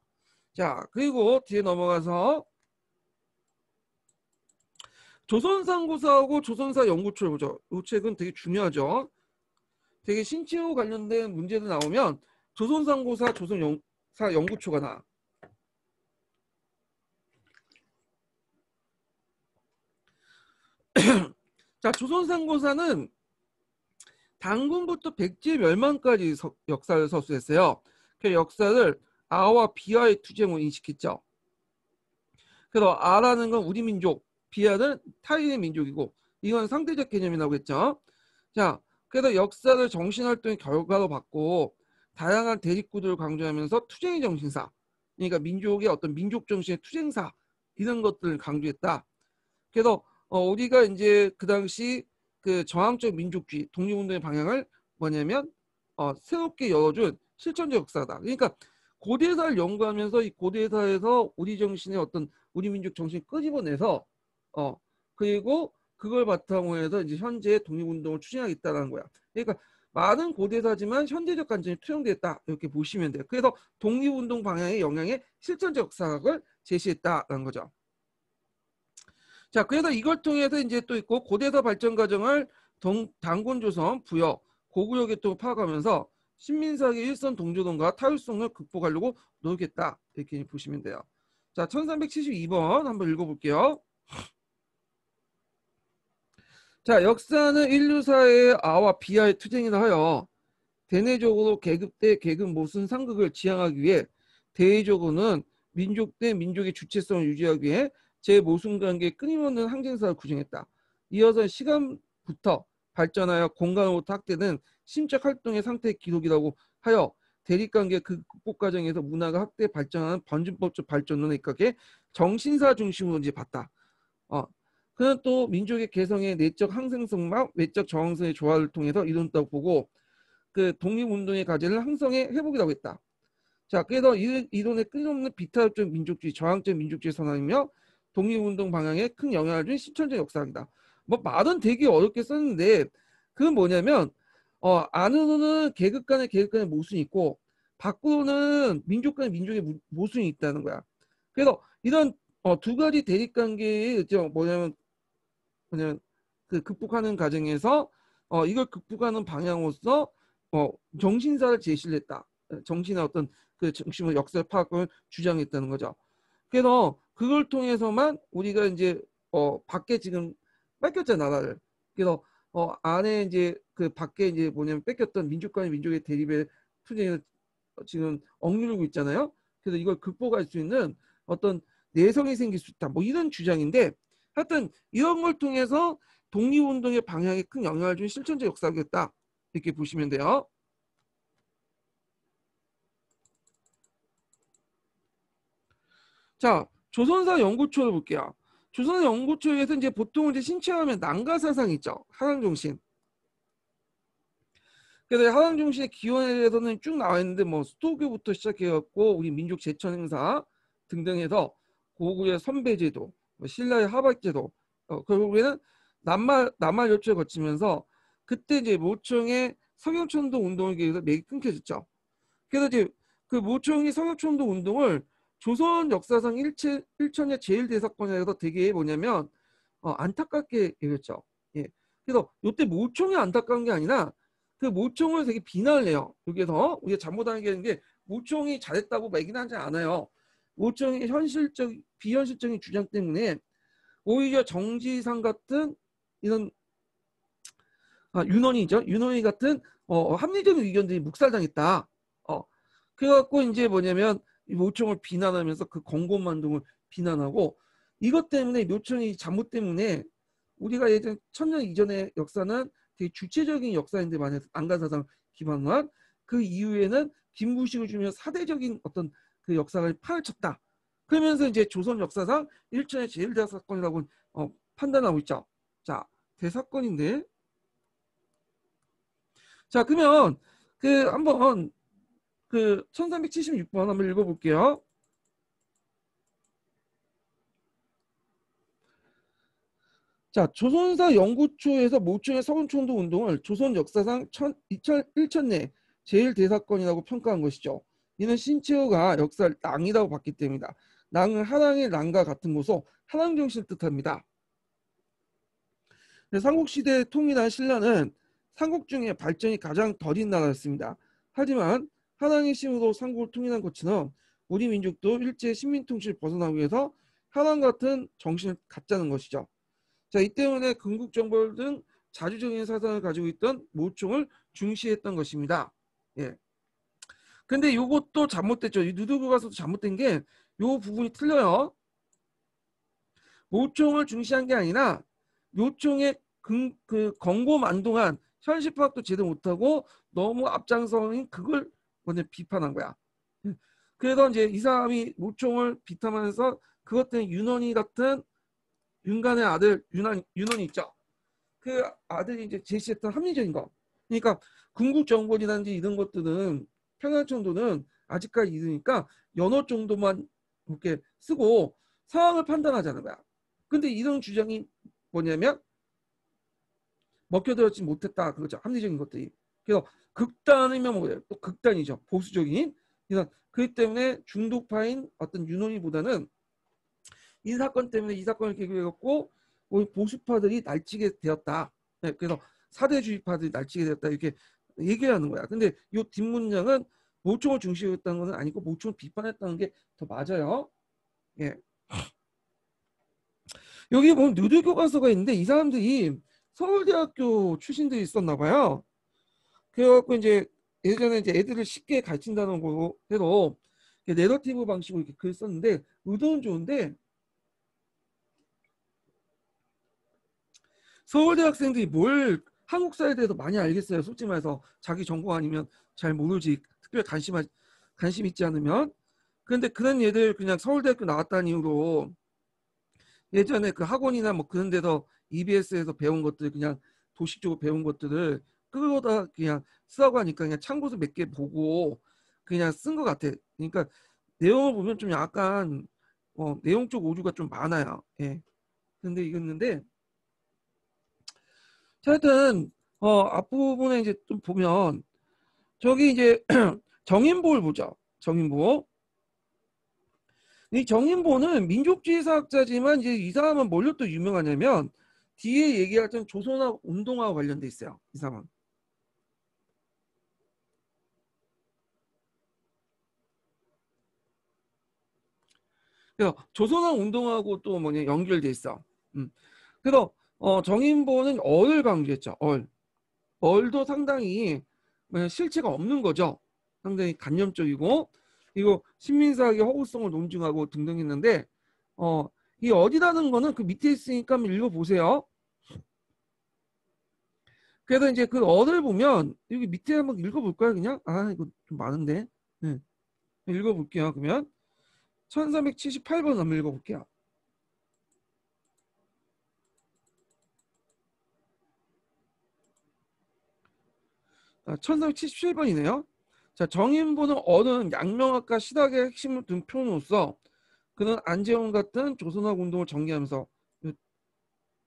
자, 그리고 뒤에 넘어가서 조선상고사하고 조선사 연구초를 보죠. 이 책은 되게 중요하죠. 되게 신체호 관련된 문제도 나오면 조선상고사, 조선사 연구초가 나와. 자, 조선상고사는 단군부터 백제 멸망까지 역사를 서술했어요. 그 역사를 아와 비아의 투쟁으로 인식했죠. 그래서 아라는 건 우리 민족, 비아는 타인의 민족이고 이건 상대적 개념이라고 했죠. 자, 그래서 역사를 정신활동의 결과로 봤고 다양한 대립구도를 강조하면서 투쟁의 정신사, 그러니까 민족의 어떤 민족 정신의 투쟁사 이런 것들을 강조했다. 그래서 우리가 이제 그 당시 그 저항적 민족주의 독립운동의 방향을 뭐냐면 새롭게 열어준 실천적 역사다. 그러니까 고대사를 연구하면서 이 고대사에서 우리 정신의 어떤 우리 민족 정신을 끄집어내서 그리고 그걸 바탕으로 해서 이제 현재 독립운동을 추진하겠다는 거야. 그러니까 많은 고대사지만 현대적 관점이 투영됐다 이렇게 보시면 돼요. 그래서 독립운동 방향의 영향에 실천적 역사학을 제시했다는 거죠. 자, 그래서 이걸 통해서 이제 또 있고 고대사 발전 과정을 단군조선, 부여, 고구려계 또 파악하면서 신민사학의 일선 동조론과 타율성을 극복하려고 노력했다. 이렇게 보시면 돼요. 자, 1372번 한번 읽어볼게요. 자, 역사는 인류사의 아와 비아의 투쟁이라 하여 대내적으로 계급 대 계급 모순 상극을 지향하기 위해 대외적으로는 민족 대 민족의 주체성을 유지하기 위해 제모순 관계의 끊임없는 항쟁사를 구정했다. 이어서 시간부터 발전하여 공간으로부터 확대된 심적 활동의 상태의 기록이라고 하여 대립관계 그 극복 과정에서 문화가 확대 발전하는 번진법적 발전론에 입각해 정신사 중심으로 이제 봤다. 그는 또 민족의 개성의 내적 항생성과 외적 저항성의 조화를 통해서 이룬다고 보고 그 독립운동의 과제를 항성의 회복이라고 했다. 자, 그래서 이론의 끊임없는 비타협적 민족주의, 저항적 민족주의 선언이며 독립운동 방향에 큰 영향을 준 실천적 역사학이다. 뭐 말은 되게 어렵게 썼는데 그건 뭐냐면 안으로는 계급 간의 모순이 있고 밖으로는 민족 간의 민족의 모순이 있다는 거야. 그래서 이런 두 가지 대립 관계의 뭐냐면 그 극복하는 과정에서 이걸 극복하는 방향으로서 정신사를 제시를 했다. 정신의 어떤 그 정신의 역사 파악을 주장했다는 거죠. 그래서 그걸 통해서만 우리가 이제 밖에 지금 뺏겼잖아 나라를. 그래서 안에 이제 그 밖에 이제 뭐냐면 뺏겼던 민족과 민족의 대립의 투쟁을 지금 억누르고 있잖아요. 그래서 이걸 극복할 수 있는 어떤 내성이 생길 수 있다. 뭐 이런 주장인데 하여튼 이런 걸 통해서 독립운동의 방향에 큰 영향을 준 실천적 역사겠다. 이렇게 보시면 돼요. 자, 조선사 연구초를 볼게요. 조선사 연구초에서 이제 보통 이제 신체하면 난가 사상이 있죠. 하상종신. 그래서 하상종신의 기원에 대해서는 쭉 나와 있는데 뭐 수도교부터 시작해갖고 우리 민족 제천 행사 등등해서 고구려의 선배제도, 뭐 신라의 하박제도, 결국에는 남말 열초를 거치면서 그때 이제 모청의 성역천도 운동에 의해서 맥이 끊겨졌죠. 그래서 이제 그 모청이 성역천도 운동을 조선 역사상 일천의 제일 대사건이라서 되게 뭐냐면 안타깝게 여겼죠. 예. 그래서 이때 모청이 안타까운 게 아니라 그 모청을 되게 비난을 해요. 여기서 우리가 잘못하는 게 모청이 잘했다고 얘기는 하지 않아요. 모청의 비현실적인 주장 때문에 오히려 정지상 같은 이런 윤원이죠. 윤원이 같은 합리적인 의견들이 묵살당했다. 그래갖고 이제 뭐냐면 모청을 비난하면서 그 건곤만동을 비난하고 이것 때문에 모청이 잘못 때문에 우리가 예전 천년 이전의 역사는 되게 주체적인 역사인데 만약 안간사상 기반한 그 이후에는 김구식을 주면 사대적인 어떤 그 역사를 파헤쳤다. 그러면서 이제 조선 역사상 일천의 제일 대사건이라고 판단하고 있죠. 자, 대사건인데 자 그러면 그 한번 그 1376번 한번 읽어볼게요. 자, 조선사 영구초에서 모충의 서울총독 운동을 조선 역사상 1000내 제일 대사건이라고 평가한 것이죠. 이는 신채호가 역사를 낭이라고 봤기 때문이다. 낭은 한왕의 낭과 같은 것으로 한왕 정신을 뜻합니다. 삼국시대에 통일한 신라는 삼국 중에 발전이 가장 더딘 나라였습니다. 하지만 한왕의 힘으로 삼국을 통일한 것처럼 우리 민족도 일제 식민통치를 벗어나기 위해서 한왕 같은 정신을 갖자는 것이죠. 자, 이 때문에 건국정벌 등 자주적인 사상을 가지고 있던 모총을 중시했던 것입니다. 예. 근데 이것도 잘못됐죠. 이 누드교과서도 잘못된 게 요 부분이 틀려요. 모총을 중시한 게 아니라 요총의 그 건고만동한 현실 파악도 제대로 못하고 너무 앞장서인 그걸 먼저 비판한 거야. 그래서 이제 이 사람이 모총을 비판하면서 그것 때문에 윤원이 같은 윤간의 아들 윤원이 있죠. 그 아들이 이제 제시했던 합리적인 거. 그러니까 궁극정벌이라든지 이런 것들은 평양청도는 아직까지 이르니까 연어 정도만 이렇게 쓰고 상황을 판단하자는 거야. 근데 이런 주장이 뭐냐면 먹혀들었지 못했다. 그거죠. 합리적인 것들이. 그래서 극단이면 뭐예요? 또 극단이죠. 보수적인. 그래서 그렇기 때문에 중도파인 어떤 윤원이보다는 이 사건 때문에 이 사건을 계기해갖고 보수파들이 날치게 되었다. 네, 그래서 사대주의파들이 날치게 되었다. 이렇게 얘기하는 거야. 근데 이 뒷문장은 모총을 중시했다는 것은 아니고 모총을 비판했다는 게 더 맞아요. 예. 여기 보면 누드교과서가 있는데 이 사람들이 서울대학교 출신들이 있었나 봐요. 그래갖고 이제 예전에 이제 애들을 쉽게 가르친다는 거고 해도 내러티브 방식으로 이렇게 글 썼는데 의도는 좋은데 서울대 학생들이 뭘 한국사에 대해서 많이 알겠어요. 솔직히 말해서 자기 전공 아니면 잘 모르지. 특별히 관심 있지 않으면. 그런데 그런 얘들 그냥 서울대학교 나왔다는 이유로 예전에 그 학원이나 뭐 그런 데서 EBS에서 배운 것들 그냥 도식적으로 배운 것들을 끌어다 그냥 쓰라고 하니까 그냥 참고서 몇 개 보고 그냥 쓴 것 같아. 그러니까 내용을 보면 좀 약간 내용적 오류가 좀 많아요. 예. 근데 이겼는데 하여튼 앞부분에 이제 좀 보면 저기 이제 정인보를 보죠. 정인보. 이 정인보는 민족주의 사학자지만 이제 이 사람은 뭘로 또 유명하냐면 뒤에 얘기했던 조선화 운동화와 관련돼 있어요. 이 사람은. 그래서 조선화 운동하고 또 뭐냐 연결돼 있어. 그래서 정인보는 얼을 강조했죠. 얼. 얼도 상당히 실체가 없는 거죠. 상당히 간념적이고 그리고 신민사학의 허구성을 논증하고 등등 했는데 이 어디라는 거는 그 밑에 있으니까 한번 읽어보세요. 그래서 이제 그 얼을 보면 여기 밑에 한번 읽어볼까요 그냥? 아 이거 좀 많은데. 네. 읽어볼게요. 그러면 1378번 한번 읽어볼게요. 1377번이네요. 자, 정인보는 어른 양명학과 시학의 핵심을 둔 표현으로서 그는 안재홍 같은 조선학 운동을 전개하면서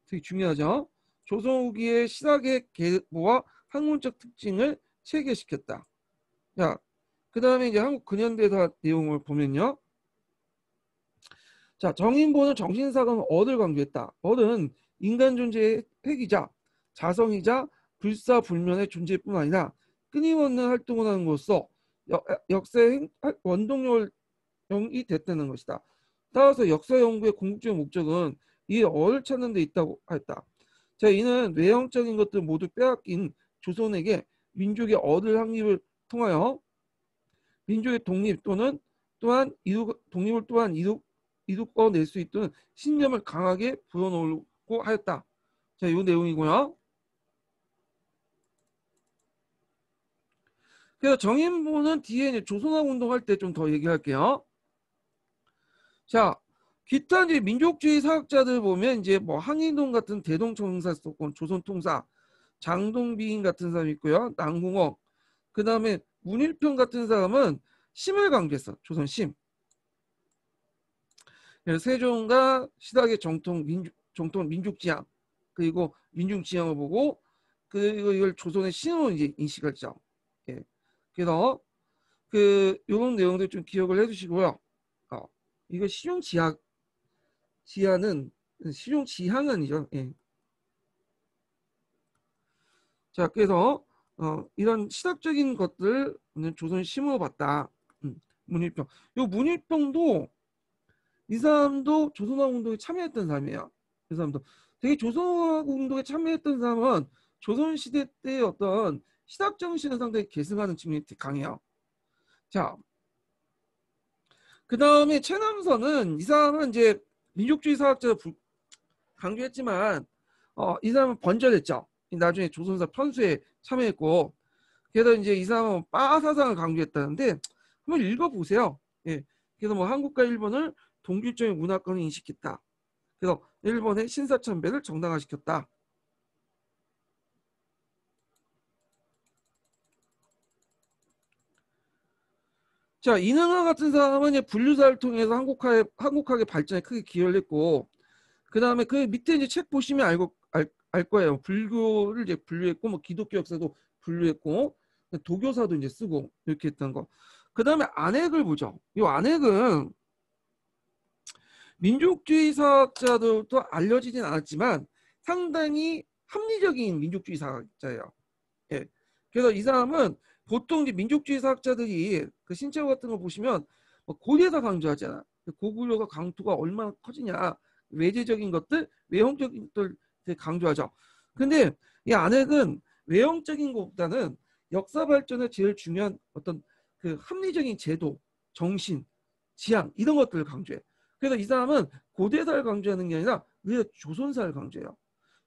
되게 중요하죠. 조선 후기의 시학의 계보와 학문적 특징을 체계시켰다. 자, 그 다음에 이제 한국 근현대사 내용을 보면요. 자, 정인보는 정신사관은 어를 강조했다. 어는 인간 존재의 핵이자 자성이자 불사불면의 존재뿐 아니라 끊임없는 활동을 하는 것으로 역사의 원동력이 됐다는 것이다. 따라서 역사 연구의 궁극적인 목적은 이 어를 찾는 데 있다고 했다. 자, 이는 외형적인 것들 모두 빼앗긴 조선에게 민족의 어를 확립을 통하여 민족의 독립 또는 또한 독립을 또한 이룩어낼 수 있도록 신념을 강하게 불어넣고 하였다. 자, 이 내용이고요. 그래서 정인보는 뒤에 이제 조선학 운동할 때 좀 더 얘기할게요. 자, 기타 이제 민족주의 사학자들 보면 이제 뭐 항인동 같은 대동청사 썼고 조선통사, 장동비인 같은 사람이 있고요. 남궁옥. 그 다음에 문일평 같은 사람은 심을 강조했어. 조선심. 세종과 시락의 정통 민족지향 그리고 민중 지향을 보고 그리고 이걸 조선의 신으로 이제 인식을 했죠. 예. 그래서 그 요런 내용들 좀 기억을 해주시고요. 이거 실용 지향은 아니죠. 예. 자, 그래서 이런 시각적인 것들을 조선이 심어봤다. 문일평. 요 문일평도 이 사람도 조선왕 운동에 참여했던 사람이에요. 이 사람도 되게 조선왕 운동에 참여했던 사람은 조선시대 때 어떤 시각 정신을 상당히 계승하는 측면이 되게 강해요. 자, 그 다음에 최남선은 이 사람은 이제 민족주의 사학자를 강조했지만 이 사람은 번절했죠. 나중에 조선사 편수에 참여했고 그래서 이제 이 사람은 빠사상을 강조했다는데 한번 읽어보세요. 예. 그래서 뭐 한국과 일본을 동질적인 문화권을 인식했다. 그래서 일본의 신사참배를 정당화시켰다. 자, 이능하 같은 사람은 이제 분류사를 통해서 한국학의 발전에 크게 기여를 했고, 그 다음에 그 밑에 이제 책 보시면 알 거예요. 불교를 이제 분류했고, 뭐 기독교 역사도 분류했고, 도교사도 이제 쓰고 이렇게 했던 거. 그 다음에 안핵을 보죠. 이 안핵은 민족주의 사학자들도 알려지진 않았지만 상당히 합리적인 민족주의 사학자예요. 예. 그래서 이 사람은 보통 이제 민족주의 사학자들이 그 신체화 같은 거 보시면 뭐 고대사 강조하잖아. 고구려가 강토가 얼마나 커지냐. 외제적인 것들, 외형적인 것들 되게 강조하죠. 근데 이 안핵은 외형적인 것보다는 역사 발전에 제일 중요한 어떤 그 합리적인 제도, 정신, 지향 이런 것들을 강조해. 그래서 이 사람은 고대사를 강조하는 게 아니라 왜 조선사를 강조해요.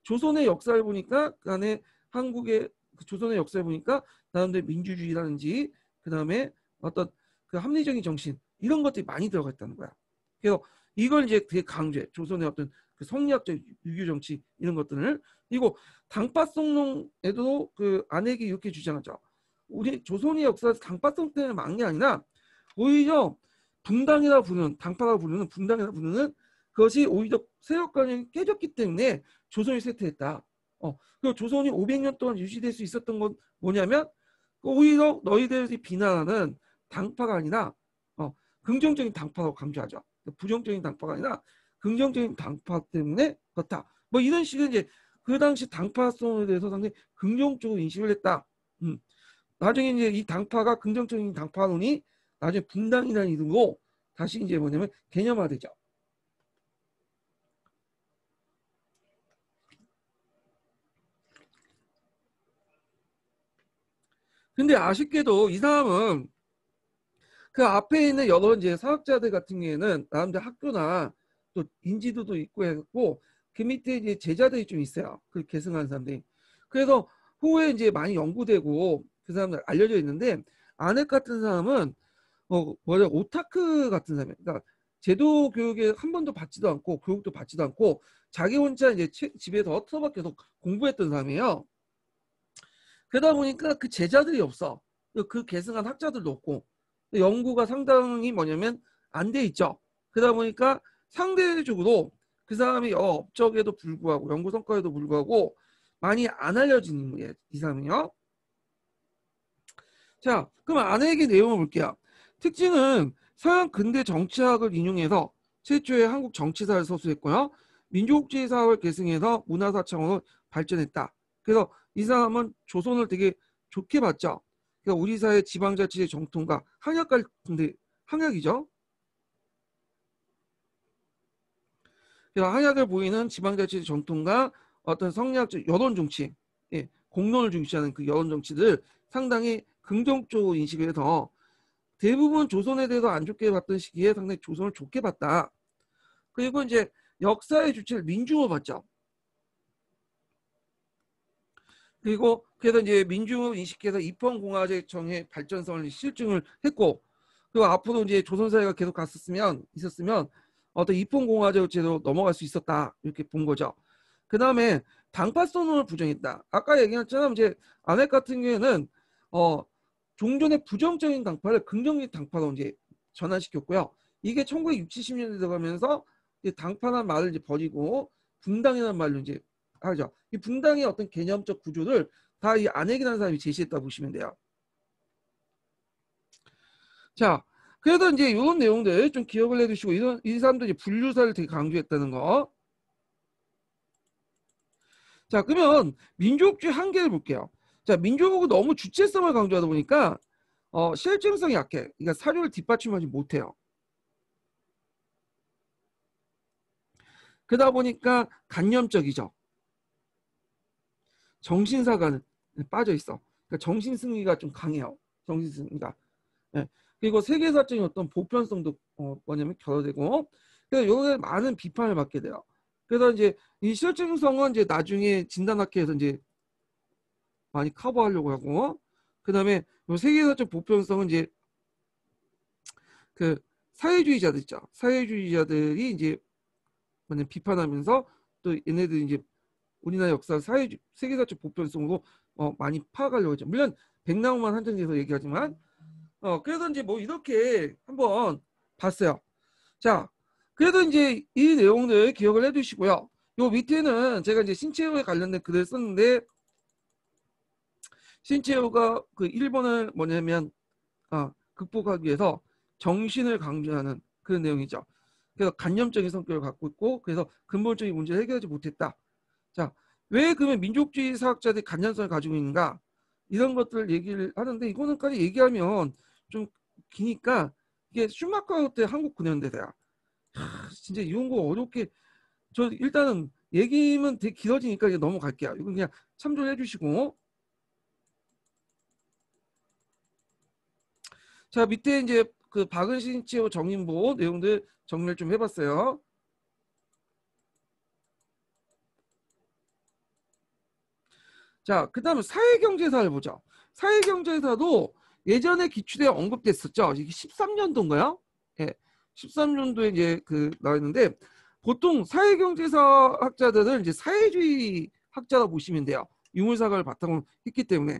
조선의 역사를 보니까 그 안에 한국의 그 조선의 역사를 보니까 나름대로 민주주의라든지 그 다음에 어떤 그 합리적인 정신 이런 것들이 많이 들어가 있다는 거야. 그래서 이걸 이제 되게 강조해. 조선의 어떤 그 성리학적 유교 정치 이런 것들을. 그리고 당파성론에도 그 안핵이 이렇게 주장하죠. 우리 조선의 역사에서 당파성 때문에 망한 게 아니라 오히려 분당이라 부르는 당파라고 부르는 분당이라 부르는 그것이 오히려 세력관이 깨졌기 때문에 조선이 쇠퇴했다. 그 조선이 500년 동안 유지될 수 있었던 건 뭐냐면 오히려 너희들이 비난하는 당파가 아니라 긍정적인 당파라고 강조하죠. 부정적인 당파가 아니라 긍정적인 당파 때문에 그렇다. 뭐 이런 식의 이제 그 당시 당파성에 대해서 상당히 긍정적으로 인식을 했다. 나중에 이제 이 당파가 긍정적인 당파론이 나중에 분당이라는 이름으로 다시 이제 뭐냐면 개념화되죠. 근데 아쉽게도 이 사람은 그 앞에 있는 여러 이제 사학자들 같은 경우에는 나름대로 학교나 또 인지도도 있고 해갖고 그 밑에 이제 제자들이 좀 있어요. 그 계승하는 사람들이. 그래서 후에 이제 많이 연구되고 그 사람들 알려져 있는데 아넥 같은 사람은 오타크 같은 사람이에요. 그러니까 제도 교육에 한 번도 받지도 않고 교육도 받지도 않고 자기 혼자 이제 집에서 틀어박혀서 공부했던 사람이에요. 그러다 보니까 그 제자들이 없어. 그 계승한 학자들도 없고 연구가 상당히 뭐냐면 안 돼 있죠. 그러다 보니까 상대적으로 그 사람이 업적에도 불구하고 연구 성과에도 불구하고 많이 안 알려진 인물이에요. 이 사람이요. 자, 그럼 안에게 내용을 볼게요. 특징은 서양 근대 정치학을 인용해서 최초의 한국 정치사를 서술했고요. 민족주의 사학을 계승해서 문화사 차원으로 발전했다. 그래서 이 사람은 조선을 되게 좋게 봤죠. 그러니까 우리 사회 지방자치의 정통과 한약 같은데 한약이죠. 그래서 한약을 보이는 지방자치의 정통과 어떤 성리학적 여론 정치, 공론을 중시하는 그 여론 정치들 상당히 긍정적으로 인식을 해서 대부분 조선에 대해서 안 좋게 봤던 시기에 상당히 조선을 좋게 봤다. 그리고 이제 역사의 주체를 민중으로 봤죠. 그리고 그래서 이제 민중을 인식해서 입헌공화제 정의 발전성을 실증을 했고 그리고 앞으로 이제 조선사회가 계속 있었으면 어떤 입헌공화제 제로 넘어갈 수 있었다 이렇게 본 거죠. 그 다음에 당파성론을 부정했다. 아까 얘기했잖아 이제 안핵 같은 경우에는 종전의 부정적인 당파를 긍정적인 당파로 이제 전환시켰고요. 이게 1960, 70년대 들어가면서 이제 당파라는 말을 이제 버리고 분당이라는 말로 이제 하죠. 이 분당의 어떤 개념적 구조를 다 이 안핵이라는 사람이 제시했다 보시면 돼요. 자, 그래서 이제 이런 내용들 좀 기억을 해두시고 이 사람들이 분류사를 되게 강조했다는 거. 자, 그러면 민족주의 한계를 볼게요. 자, 민족은 너무 주체성을 강조하다 보니까 실증성이 약해. 그러니까 사료를 뒷받침하지 못해요. 그러다 보니까 간념적이죠. 정신사가 빠져 있어. 그러니까 정신승리가 좀 강해요. 정신승리가. 예. 그리고 세계사적인 어떤 보편성도 뭐냐면 결여되고, 그래서 여기에 많은 비판을 받게 돼요. 그래서 이제 이 실증성은 이제 나중에 진단학회에서 이제 많이 커버하려고 하고, 그다음에 세계사적 보편성은 이제 그 사회주의자들 있죠. 사회주의자들이 이제 뭐냐 비판하면서 또 얘네들이 이제 우리나라 역사 세계사적 보편성으로 많이 파악하려고 했죠. 물론 백나우만 한정해서 얘기하지만 그래서 이제 뭐 이렇게 한번 봤어요. 자, 그래도 이제 이 내용들 기억을 해두시고요. 요 밑에는 제가 이제 신체호에 관련된 글을 썼는데 신체호가 그 1번을 뭐냐면 극복하기 위해서 정신을 강조하는 그런 내용이죠. 그래서 간념적인 성격을 갖고 있고 그래서 근본적인 문제를 해결하지 못했다. 자, 왜 그러면 민족주의 사학자들이 간념성을 가지고 있는가? 이런 것들을 얘기를 하는데 이거는까지 얘기하면 좀 기니까 이게 슈마커 때 한국 근현대사야. 진짜 이런 거 어렵게 저 일단은 얘기면 되게 길어지니까 이제 넘어갈게요. 이건 그냥 참조해 주시고 자 밑에 이제 그 박은신 치오 정인보 내용들 정리를 좀 해봤어요. 자, 그 다음에 사회경제사를 보죠. 사회경제사도 예전에 기출에 언급됐었죠. 이게 13년도인가요? 예. 13년도에 이제 그 나왔는데 보통 사회경제사 학자들은 이제 사회주의 학자라 보시면 돼요. 유물사과를 바탕으로 했기 때문에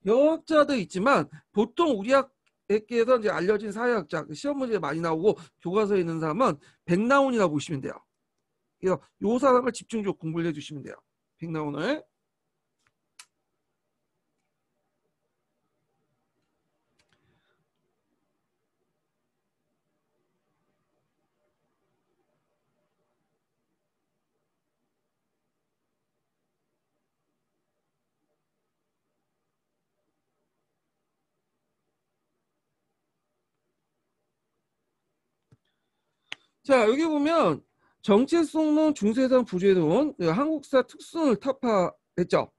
여학자도 있지만 보통 우리 학에서 이제 알려진 사회학자 시험 문제에 많이 나오고 교과서에 있는 사람은 백나온이라고 보시면 돼요. 그래서 요 사람을 집중적으로 공부를 해주시면 돼요. 백나온을. 자, 여기 보면 정체성론, 중세상 부재론, 한국사 특수성을 타파했죠.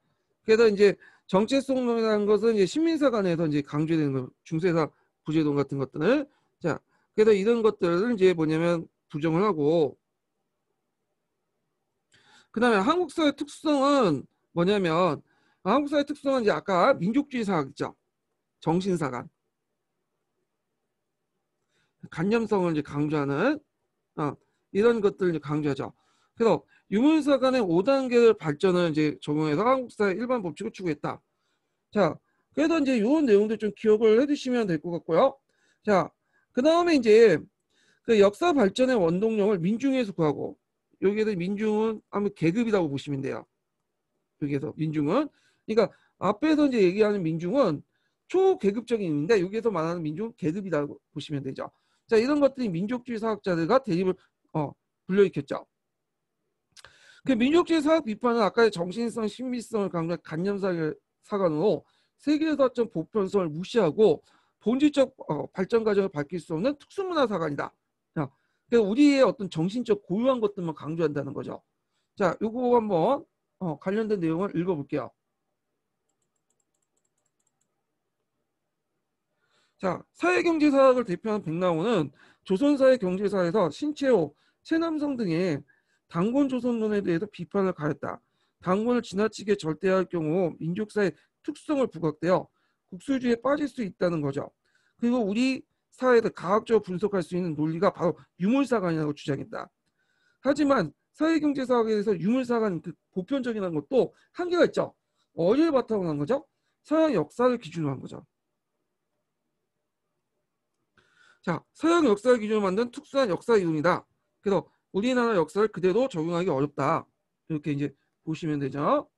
그래서 이제 정체성론이라는 것은 이제 신민사 간에서 이제 강조되는 거, 중세사 부재론 같은 것들을 자, 그래서 이런 것들을 이제 뭐냐면 부정을 하고 그다음에 한국사의 특성은 뭐냐면 한국사의 특성은 이제 아까 민족주의 사학 있죠. 정신사관, 간념성을 이제 강조하는 이런 것들을 이제 강조하죠. 그래서 유물사관의 5단계를 발전을 이제 적용해서 한국사의 일반 법칙을 추구했다. 자, 그래서 이제 이런 내용들 좀 기억을 해두시면 될 것 같고요. 자, 그 다음에 이제 그 역사 발전의 원동력을 민중에서 구하고 여기에서 민중은 아무 계급이라고 보시면 돼요. 여기에서 민중은 그러니까 앞에서 이제 얘기하는 민중은 초계급적인 의미인데 여기에서 말하는 민중은 계급이라고 보시면 되죠. 자, 이런 것들이 민족주의 사학자들과 대립을 불러일으켰죠. 그 민족주의 사학 비판은 아까의 정신성, 신비성을 강조한 간념사관으로 세계사적 보편성을 무시하고 본질적 발전 과정을 밝힐 수 없는 특수문화 사관이다. 자, 그러니까 우리의 어떤 정신적 고유한 것들만 강조한다는 거죠. 자, 요거 한번 관련된 내용을 읽어볼게요. 자, 사회경제사학을 대표하는 백나오는 조선사회 경제사에서 신채호, 최남성 등의 당군 조선론에 대해서 비판을 가했다. 당군을 지나치게 절대할 경우 민족사의 특성을 부각되어 국수주의에 빠질 수 있다는 거죠. 그리고 우리 사회에서 과학적으로 분석할 수 있는 논리가 바로 유물사관이라고 주장했다. 하지만 사회경제사학에 대해서 유물사관 그 보편적인 것도 한계가 있죠. 어디를 바탕으로 한 거죠? 서양 역사를 기준으로 한 거죠. 자, 서양 역사를 기준으로 만든 특수한 역사 이론이다. 그래서 우리나라 역사를 그대로 적용하기 어렵다. 이렇게 이제 보시면 되죠.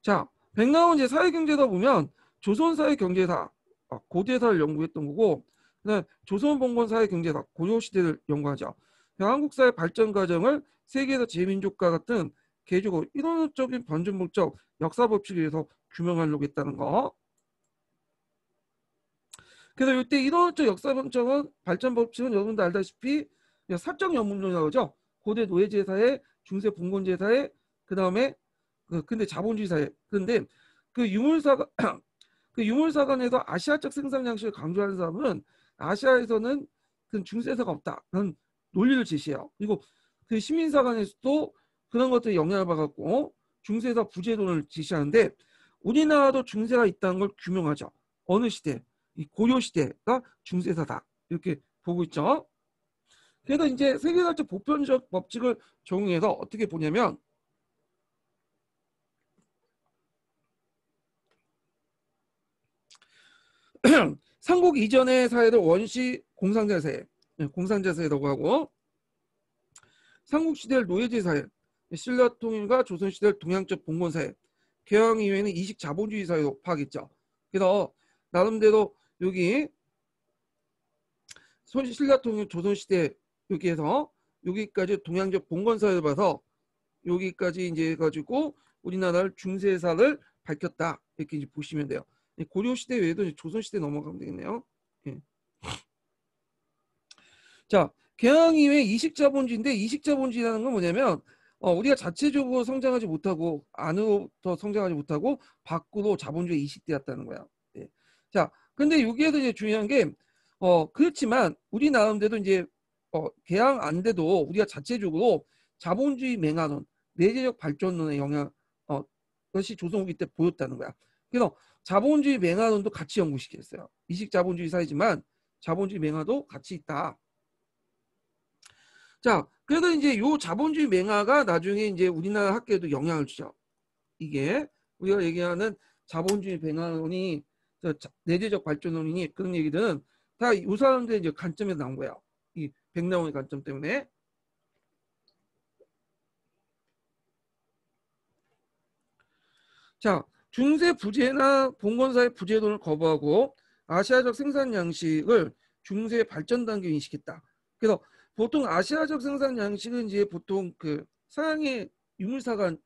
자, 백나온 이제 사회경제다 보면 조선사회경제사, 고대사를 연구했던 거고, 그다음 조선봉건사회경제사, 고려시대를 연구하죠. 한국사회 발전 과정을 세계에서 제민족과 같은 개조고 이론적인 변증법적 역사 법칙에 의해서 규명하려고 했다는 거. 그래서 이때 이론적 역사 법칙은 발전 법칙은 여러분도 알다시피 사적 연문론이라고 하죠. 고대 노예제사회, 중세 봉건제사회, 그 다음에 근데 자본주의 사회. 근데 그 유물사가 그 유물사관에서 아시아적 생산 양식을 강조하는 사람은 아시아에서는 그 중세사가 없다는 논리를 제시해요. 그리고 그 시민사관에서도 그런 것들에 영향을 받았고 중세사 부제도를 제시하는데 우리나라도 중세가 있다는 걸 규명하죠. 어느 시대? 이 고려 시대가 중세사다 이렇게 보고 있죠. 그래서 이제 세계사적 보편적 법칙을 적용해서 어떻게 보냐면 삼국 이전의 사회를 원시 공상제사회, 공상제사회라고 하고 삼국 시대를 노예제 사회, 신라 통일과 조선 시대를 동양적 봉건사회, 개왕 이후에는 이식 자본주의 사회로 파악했죠. 그래서 나름대로 여기 신라 통일 조선 시대 여기에서 여기까지 동양적 봉건사회를 봐서 여기까지 이제 해가지고 우리나라를 중세사를 밝혔다 이렇게 이제 보시면 돼요. 고려 시대 외에도 조선 시대 넘어가면 되겠네요. 예. 자, 개항 이후에 이식자본주의인데 이식자본주의라는 건 뭐냐면 우리가 자체적으로 성장하지 못하고 안으로부터 성장하지 못하고 밖으로 자본주의에 이식되었다는 거야. 예. 자, 근데 여기에서 이제 중요한 게 그렇지만 우리 나름대로 이제 개항 안 돼도 우리가 자체적으로 자본주의 맹하론, 내재적 발전론의 영향 것이 조선 후기 때 보였다는 거야. 그래서 자본주의 맹하론도 같이 연구시켰어요. 이식 자본주의 사회지만 자본주의 맹하도 같이 있다. 자, 그래서 이제 요 자본주의 맹하가 나중에 이제 우리나라 학계에도 영향을 주죠. 이게 우리가 얘기하는 자본주의 맹하론이 내재적 발전론이니 그런 얘기들은 다 이 사람들의 이제 관점에서 나온 거예요. 이 백나온의 관점 때문에. 자, 중세 부재나 봉건사의 부재론을 거부하고 아시아적 생산 양식을 중세 발전 단계에 인식했다. 그래서 보통 아시아적 생산 양식은 이제 보통 그 서양의 유물사관을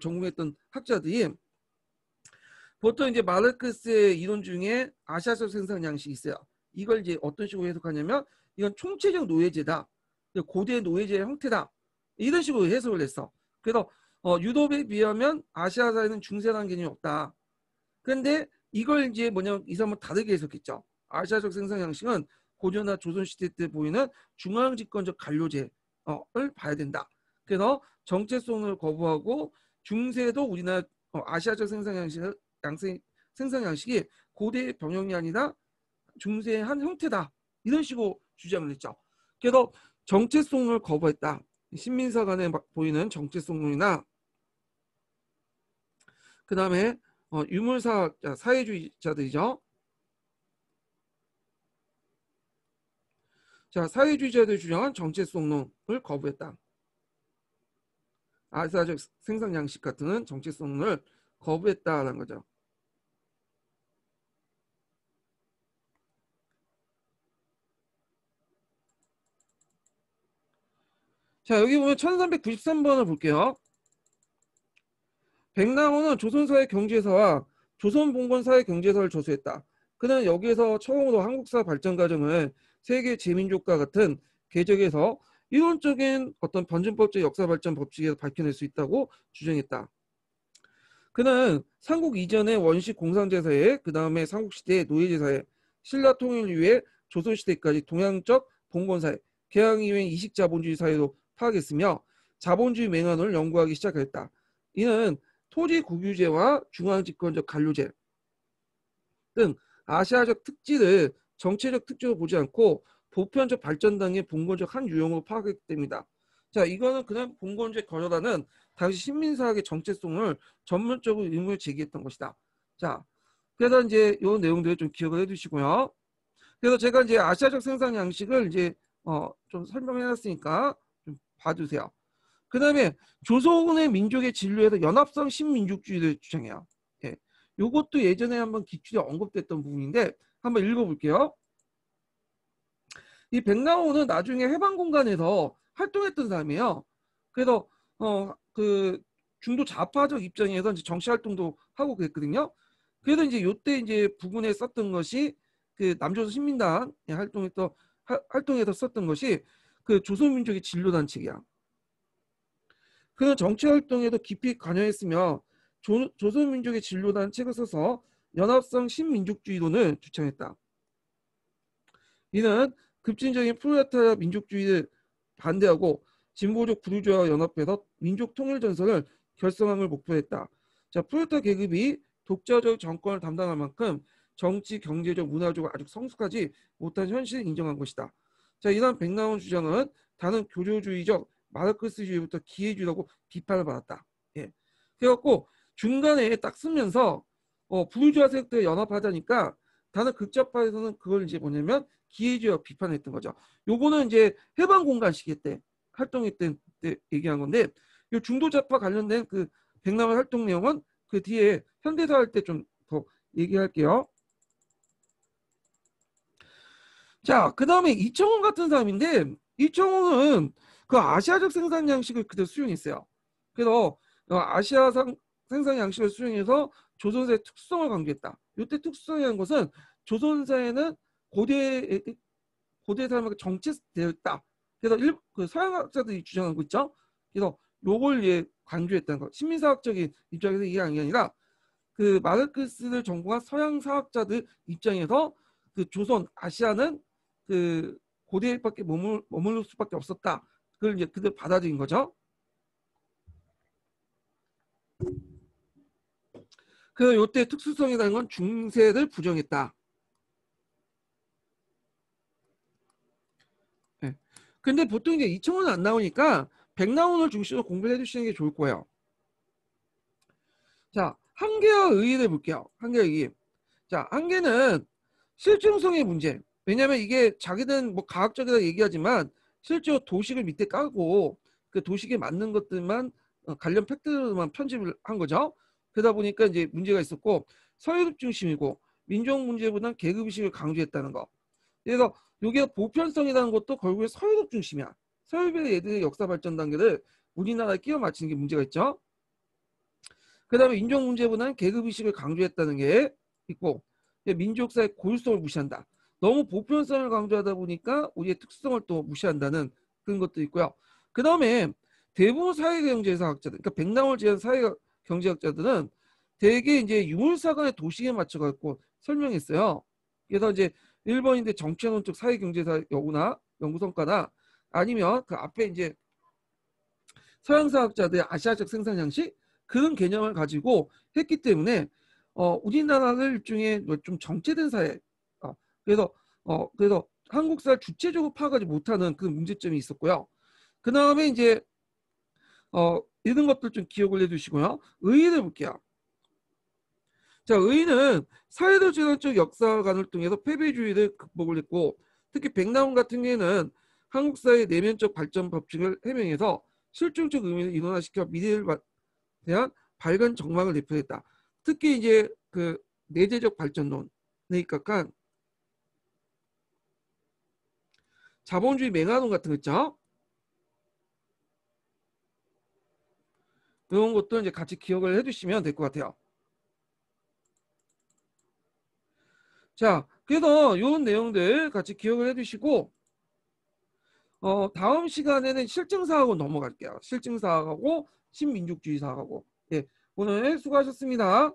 전공했던 학자들이 보통 이제 마르크스의 이론 중에 아시아적 생산 양식이 있어요. 이걸 이제 어떤 식으로 해석하냐면 이건 총체적 노예제다. 고대 노예제의 형태다. 이런 식으로 해석을 했어. 그래서 유럽에 비하면 아시아 사회는 중세라는 개념이 없다. 그런데 이걸 이제 뭐냐면 이 사람은 다르게 해석했죠. 아시아적 생산 양식은 고려나 조선시대 때 보이는 중앙집권적 관료제를 봐야 된다. 그래서 정체성을 거부하고 중세도 우리나라 아시아적 생산 양식이 고대의 병영이 아니라 중세의 한 형태다. 이런 식으로 주장을 했죠. 그래서 정체성을 거부했다. 신민사 간에 보이는 정체성론이나 그 다음에 유물사 사회주의자들이죠. 자, 사회주의자들이 주장한 정체성론을 거부했다. 아시아적 생산 양식 같은 정체성론을 거부했다라는 거죠. 자, 여기 보면 1393번을 볼게요. 백남호는 조선사회 경제사와 조선봉건사회 경제사를 저수했다. 그는 여기에서 처음으로 한국사 발전 과정을 세계 제민족과 같은 개적에서 이론적인 어떤 변증법적 역사 발전 법칙에서 밝혀낼 수 있다고 주장했다. 그는 삼국 이전의 원시 공상제사회, 그 다음에 삼국시대 노예제사회, 신라 통일 이후에 조선시대까지 동양적 봉건사회, 개항 이후에 이식자본주의 사회로 파악했으며 자본주의 맹언을 연구하기 시작했다. 이는 토지 국유제와 중앙집권적 관료제 등 아시아적 특질을 정체적 특징으로 보지 않고 보편적 발전 단계 봉건적 한 유형으로 파악했기 때문이다. 자, 이거는 그냥 봉건적 거절하는 당시 신민사학의 정체성을 전문적으로 의문을 제기했던 것이다. 자, 그래서 이제 이 내용들을 좀 기억을 해두시고요. 그래서 제가 이제 아시아적 생산 양식을 이제 좀 설명해놨으니까 좀 봐주세요. 그 다음에 조선의 민족의 진로에서 연합성 신민족주의를 주장해요. 예. 요것도 예전에 한번 기출에 언급됐던 부분인데 한번 읽어볼게요. 이 백나오는 나중에 해방공간에서 활동했던 사람이에요. 그래서 그 중도 좌파적 입장에서 이제 정치 활동도 하고 그랬거든요. 그래서 이제 요때 이제 부근에 썼던 것이 그 남조선 신민당 활동에서 썼던 것이 그 조선민족의 진로단책이야. 그는 정치 활동에도 깊이 관여했으며 조선민족의 진로단책을 써서 연합성 신민족주의론을 주창했다. 이는 급진적인 프롤레타리아 민족주의를 반대하고 진보적 부르주아와 연합해서 민족 통일 전선을 결성함을 목표했다. 자, 프롤레타 계급이 독자적 정권을 담당할 만큼 정치, 경제적, 문화적으로 아주 성숙하지 못한 현실을 인정한 것이다. 자, 이런 백나온 주장은 다른 교조주의적 마르크스주의부터 기회주의라고 비판을 받았다. 예. 그래갖고 중간에 딱 쓰면서 부르주아 세력들 연합하자니까 다른 극좌파에서는 그걸 이제 뭐냐면 기회주의와 비판했던 거죠. 요거는 이제 해방공간 시기 때 활동했던 때 얘기한 건데 요 중도좌파 관련된 그 백남의 활동 내용은 그 뒤에 현대사 할 때 좀 더 얘기할게요. 자, 그 다음에 이청훈 같은 사람인데 이청훈은 그 아시아적 생산 양식을 그대로 수용했어요. 그래서 생산 양식을 수용해서 조선사의 특수성을 강조했다. 이때 특수성이라는 것은 조선사에는 고대 사람에게 정체되어 있다. 그래서 그 서양학자들이 주장한 거 있죠. 그래서 요걸 강조했다는 거. 신민사학적인 입장에서 얘기한 게 아니라 그 마르크스를 전공한 서양 사학자들 입장에서 그 조선 아시아는 그 고대밖에 머물 수밖에 없었다. 그걸 이제 그대로 받아들인 거죠. 그래서 이때 특수성이라는 건 중세를 부정했다. 네. 근데 보통 이제 이청훈은 안 나오니까 백나훈을 중심으로 공부를 해주시는 게 좋을 거예요. 자, 한계와 의의를 볼게요. 한계와 의의. 자, 한계는 실증성의 문제. 왜냐하면 이게 자기는 뭐 과학적이다 얘기하지만 실제로 도식을 밑에 까고 그 도식에 맞는 것들만 관련 팩트만 편집을 한 거죠. 그러다 보니까 이제 문제가 있었고 서유럽 중심이고 민족 문제보다는 계급의식을 강조했다는 거. 그래서 이게 보편성이라는 것도 결국에 서유럽 중심이야. 서유럽의 얘들의 역사 발전 단계를 우리나라에 끼워 맞추는 게 문제가 있죠. 그 다음에 인종 문제보다는 계급의식을 강조했다는 게 있고 민족사의 고유성을 무시한다. 너무 보편성을 강조하다 보니까 우리의 특수성을 또 무시한다는 그런 것도 있고요. 그 다음에 대부분 사회경제사학자들, 그러니까 백남을 제한 사회경제학자들은 대개 이제 유물사관의 도식에 맞춰갖고 설명했어요. 그래서 이제 1번인데 정치론적 사회경제사 연구성과나 아니면 그 앞에 이제 서양사학자들의 아시아적 생산 양식 그런 개념을 가지고 했기 때문에 우리나라를 일종의 좀 정체된 사회 그래서 한국사를 주체적으로 파악하지 못하는 그 문제점이 있었고요. 그 다음에 이제 이런 것들 좀 기억을 해두시고요. 의의를 볼게요. 자, 의의는 사회적 재단적 역사관을 통해서 패배주의를 극복을 했고 특히 백나훈 같은 경우에는 한국사의 내면적 발전 법칙을 해명해서 실증적 의미를 인원화시켜 미래를 대한 밝은 전망을 내포했다. 특히 이제 그 내재적 발전론에 입각한 자본주의 맹하론 같은 거 있죠. 이런 것도 이제 같이 기억을 해주시면 될 것 같아요. 자, 그래서 이런 내용들 같이 기억을 해주시고 다음 시간에는 실증사하고 넘어갈게요. 실증사하고 신민족주의사하고. 예, 오늘 수고하셨습니다.